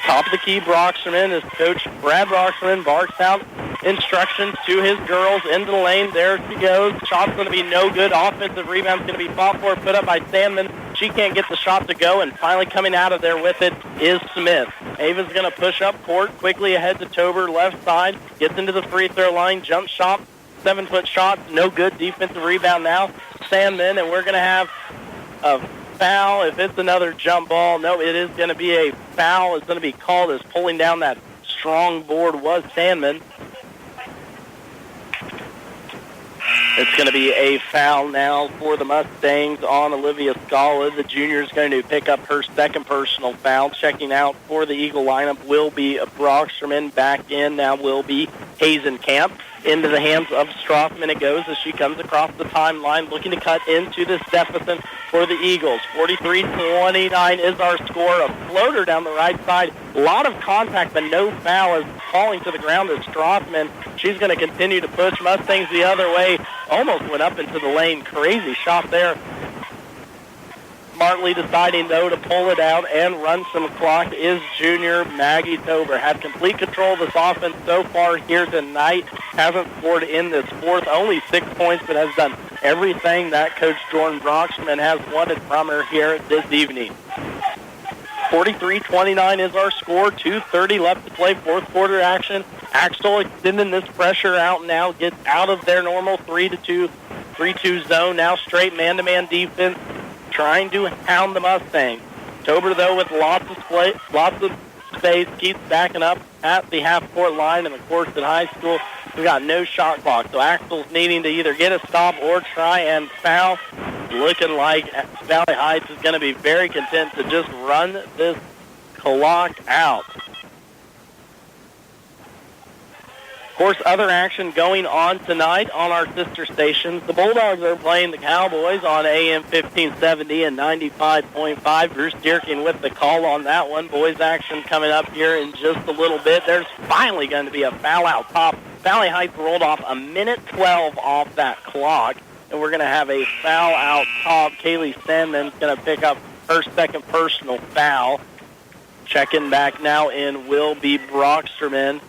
Top of the key, Brocksterman, as Coach Brad Brocksterman barks out instructions to his girls into the lane. There she goes. Shot's going to be no good. Offensive rebound's going to be fought for, put up by Sandman. She can't get the shot to go, and finally coming out of there with it is Smith. Ava's going to push up court, quickly ahead to Tober, left side, gets into the free throw line, jump shot, 7-foot shot, no good. Defensive rebound now, Sandman, and we're going to have a foul. If it's another jump ball, no, it is going to be a foul. It's going to be called as pulling down that strong board was Sandman. It's going to be a foul now for the Mustangs on Olivia Scala. The junior is going to pick up her second personal foul. Checking out for the Eagle lineup will be Brocksterman. Back in now will be Hazenkamp. Into the hands of Strothman it goes as she comes across the timeline looking to cut into this deficit for the Eagles. 43-29 is our score. A floater down the right side. A lot of contact, but no foul is falling to the ground as Strothman. She's going to continue to push Mustangs the other way. Almost went up into the lane. Crazy shot there. Smartly deciding, though, to pull it out and run some clock is junior Maggie Tober. Had complete control of this offense so far here tonight. Hasn't scored in this fourth. Only 6 points, but has done everything that Coach Jordan Broxman has wanted from her here this evening. 43-29 is our score. 2:30 left to play, fourth quarter action. Axtell extending this pressure out now. Gets out of their normal 3-2 zone. Now straight man-to-man defense, trying to hound the Mustangs. Tober, though, with lots of space, keeps backing up at the half-court line. And, of course, at high school, we got no shot clock. So Axtell's needing to either get a stop or try and foul. Looking like Valley Heights is going to be very content to just run this clock out. Of course, other action going on tonight on our sister stations. The Bulldogs are playing the Cowboys on AM 1570 and 95.5. Bruce Dierking with the call on that one. Boys action coming up here in just a little bit. There's finally going to be a foul out top. Valley Heights rolled off a minute 12 off that clock, and we're going to have a foul out top. Kaylee Sandman's going to pick up her second personal foul. Checking back now in will be Broxterman.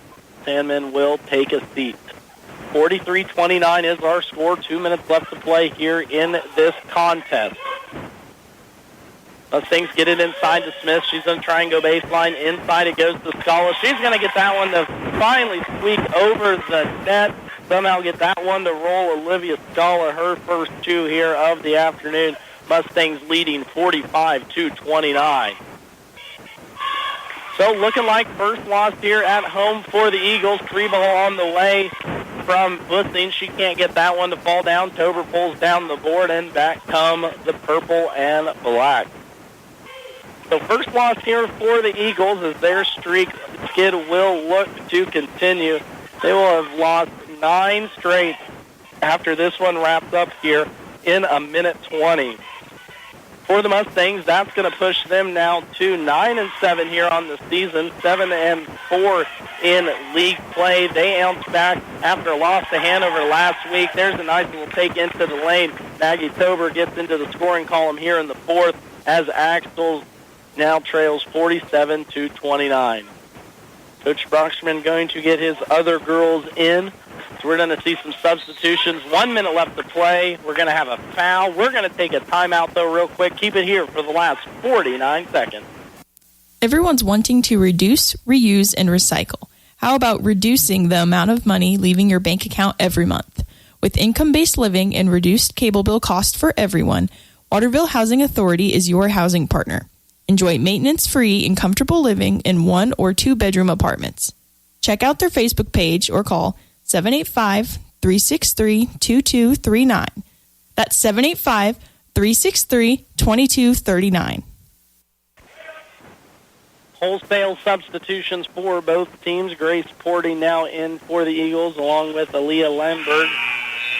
Sandman will take a seat. 43-29 is our score. 2 minutes left to play here in this contest. Mustangs get it inside to Smith. She's going to try and go baseline. Inside it goes to Scala. She's going to get that one to finally squeak over the net. Somehow get that one to roll. Olivia Scala, her first two here of the afternoon. Mustangs leading 45-29. So looking like first loss here at home for the Eagles. 3-ball on the way from Bussing. She can't get that one to fall down. Tober pulls down the board, and back come the purple and black. So first loss here for the Eagles as their streak skid will look to continue. They will have lost 9 straight after this one wraps up here in a minute 20. For the Mustangs, that's going to push them now to 9-7 here on the season, 7-4 in league play. They ounce back after a loss to Hanover last week. There's a nice one we'll take into the lane. Maggie Tober gets into the scoring column here in the fourth as Axtell now trails 47-29. Coach Broxman going to get his other girls in. So we're going to see some substitutions. 1 minute left to play. We're going to have a foul. We're going to take a timeout, though, real quick. Keep it here for the last 49 seconds. Everyone's wanting to reduce, reuse, and recycle. How about reducing the amount of money leaving your bank account every month? With income-based living and reduced cable bill cost for everyone, Waterville Housing Authority is your housing partner. Enjoy maintenance-free and comfortable living in 1 or 2 bedroom apartments. Check out their Facebook page or call 785-363-2239. That's 785-363-2239. Wholesale substitutions for both teams. Grace Porting now in for the Eagles along with Aaliyah Lemberg.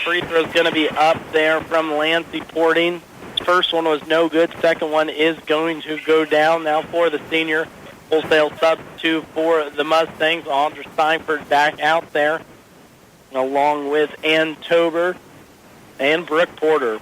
Free throw's going to be up there from Lancy Porting. First one was no good. Second one is going to go down now for the senior. Wholesale substitute for the Mustangs. Audra Steinford back out there, along with Ann Tober and Brooke Porter.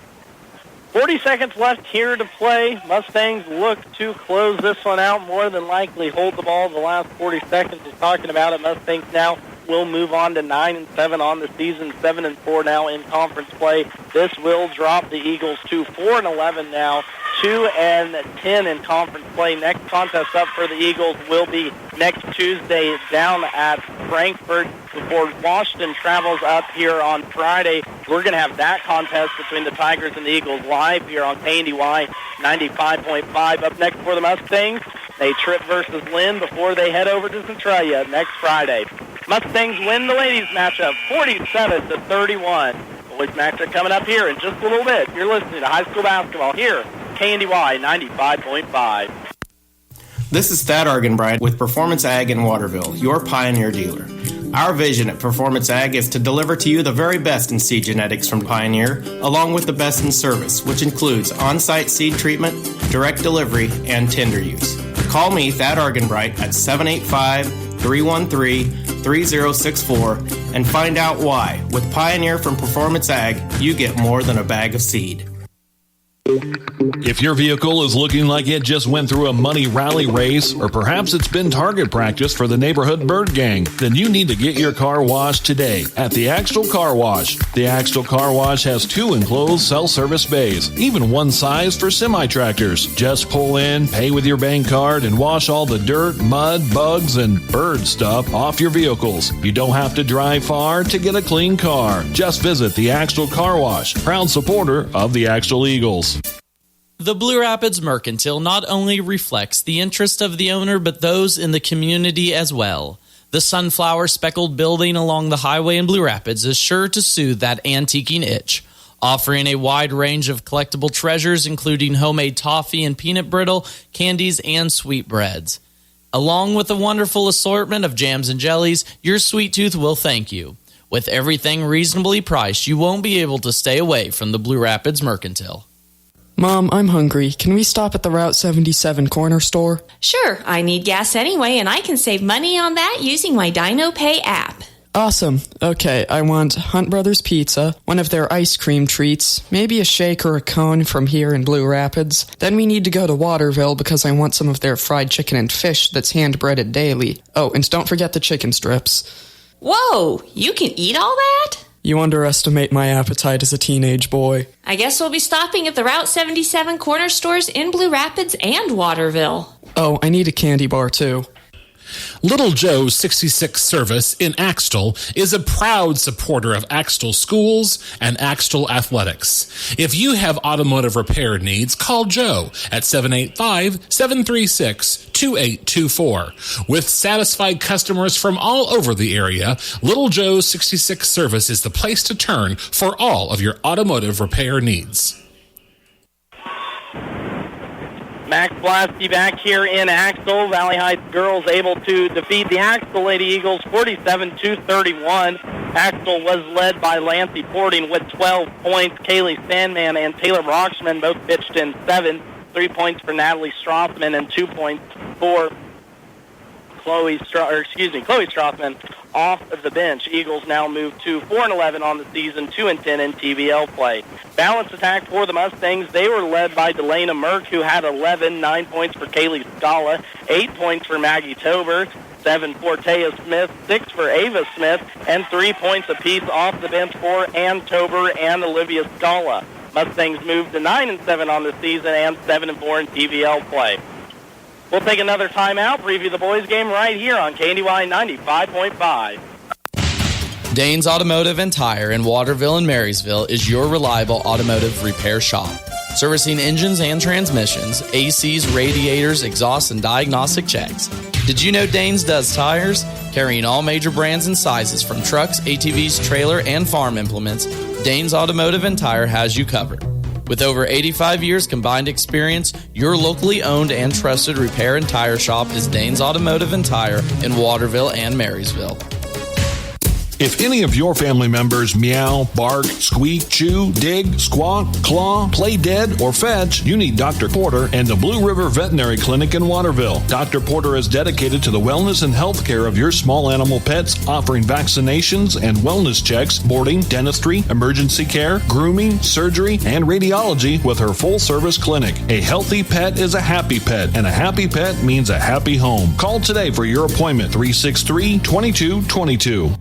40 seconds left here to play. Mustangs look to close this one out, more than likely hold the ball the last 40 seconds. We're talking about it. Mustangs now will move on to 9-7 on the season, 7-4 now in conference play. This will drop the Eagles to 4-11 now, 2-10 in conference play. Next contest up for the Eagles will be next Tuesday down at Frankfort before Washington travels up here on Friday. We're going to have that contest between the Tigers and the Eagles live here on KNDY 95.5. Up next for the Mustangs, a trip versus Lynn before they head over to Centralia next Friday. Mustangs win the ladies matchup 47-31. Boys matchup coming up here in just a little bit. You're listening to high school basketball here, KNDY 95.5. This is Thad Argenbright with Performance Ag in Waterville, your Pioneer dealer. Our vision at Performance Ag is to deliver to you the very best in seed genetics from Pioneer, along with the best in service, which includes on-site seed treatment, direct delivery, and tender use. Call me, Thad Argenbright, at 785-313-3064 and find out why. With Pioneer from Performance Ag, you get more than a bag of seed. If your vehicle is looking like it just went through a money rally race, or perhaps it's been target practice for the neighborhood bird gang, then you need to get your car washed today at the Axtell Car Wash. The Axtell Car Wash has 2 enclosed self-service bays, even one size for semi-tractors. Just pull in, pay with your bank card, and wash all the dirt, mud, bugs, and bird stuff off your vehicles. You don't have to drive far to get a clean car. Just visit the Axtell Car Wash, proud supporter of the Axtell Eagles. The Blue Rapids Mercantile not only reflects the interest of the owner, but those in the community as well. The sunflower speckled building along the highway in Blue Rapids is sure to soothe that antiquing itch, offering a wide range of collectible treasures, including homemade toffee and peanut brittle, candies, and sweetbreads. Along with a wonderful assortment of jams and jellies, your sweet tooth will thank you. With everything reasonably priced, you won't be able to stay away from the Blue Rapids Mercantile. Mom, I'm hungry. Can we stop at the Route 77 corner store? Sure, I need gas anyway, and I can save money on that using my Dino Pay app. Awesome. Okay, I want Hunt Brothers Pizza, one of their ice cream treats, maybe a shake or a cone from here in Blue Rapids. Then we need to go to Waterville because I want some of their fried chicken and fish that's hand-breaded daily. Oh, and don't forget the chicken strips. Whoa, you can eat all that? You underestimate my appetite as a teenage boy. I guess we'll be stopping at the Route 77 corner stores in Blue Rapids and Waterville. Oh, I need a candy bar, too. Little Joe's 66 service in Axtell is a proud supporter of Axtell schools and Axtell athletics. If you have automotive repair needs, call Joe at 785-736-2824. With satisfied customers from all over the area, Little Joe's 66 service is the place to turn for all of your automotive repair needs. Max Blasky back here in Axtell. Valley Heights girls able to defeat the Axtell Lady Eagles 47-31. Axtell was led by Lancey Porting with 12 points. Kaylee Sandman and Taylor Brockman both pitched in 7. 3 points for Natalie Strothman and 2 points for Chloe Strothman off of the bench. Eagles now move to 4-11 on the season, 2-10 in TVL play. Balanced attack for the Mustangs. They were led by Delana Merck, who had 11, 9 points for Kaylee Scala, 8 points for Maggie Tober, 7 for Taya Smith, 6 for Ava Smith, and 3 points apiece off the bench for Ann Tober and Olivia Scala. Mustangs moved to 9-7 on the season and 7-4 in TVL play. We'll take another timeout, preview the boys' game right here on KNDY 95.5. Dane's Automotive and Tire in Waterville and Marysville is your reliable automotive repair shop. Servicing engines and transmissions, ACs, radiators, exhaust, and diagnostic checks. Did you know Dane's does tires? Carrying all major brands and sizes from trucks, ATVs, trailer, and farm implements, Dane's Automotive and Tire has you covered. With over 85 years combined experience, your locally owned and trusted repair and tire shop is Dane's Automotive and Tire in Waterville and Marysville. If any of your family members meow, bark, squeak, chew, dig, squawk, claw, play dead, or fetch, you need Dr. Porter and the Blue River Veterinary Clinic in Waterville. Dr. Porter is dedicated to the wellness and health care of your small animal pets, offering vaccinations and wellness checks, boarding, dentistry, emergency care, grooming, surgery, and radiology with her full-service clinic. A healthy pet is a happy pet, and a happy pet means a happy home. Call today for your appointment, 363-2222.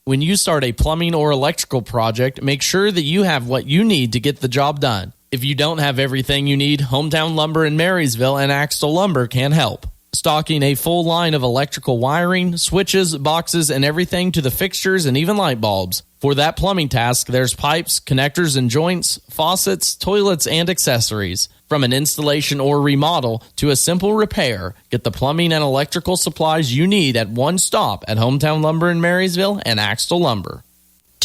When you start a plumbing or electrical project, make sure that you have what you need to get the job done. If you don't have everything you need, Hometown Lumber in Marysville and Axtell Lumber can help. Stocking a full line of electrical wiring, switches, boxes, and everything to the fixtures and even light bulbs. For that plumbing task, there's pipes, connectors and joints, faucets, toilets, and accessories. From an installation or remodel to a simple repair, get the plumbing and electrical supplies you need at one stop at Hometown Lumber in Marysville and Axtell Lumber.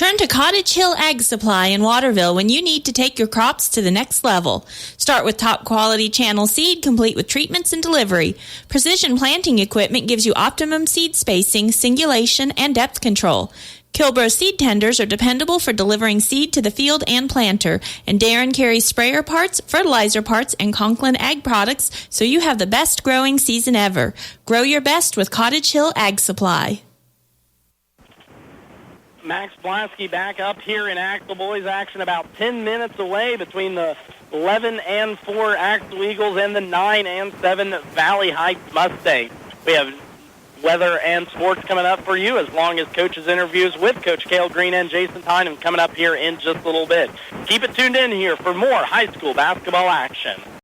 Turn to Cottage Hill Ag Supply in Waterville when you need to take your crops to the next level. Start with top quality channel seed complete with treatments and delivery. Precision planting equipment gives you optimum seed spacing, singulation, and depth control. Kilbro seed tenders are dependable for delivering seed to the field and planter, and Darren carries sprayer parts, fertilizer parts, and Conklin Ag products, so you have the best growing season ever. Grow your best with Cottage Hill Ag Supply. Max Blasky back up here in Axtell boys action about 10 minutes away between the 11-4 Axtell Eagles and the 9-7 Valley Heights Mustangs. We have weather and sports coming up for you, as long as coaches' interviews with Coach Cale Green and Jason Tynan coming up here in just a little bit. Keep it tuned in here for more high school basketball action.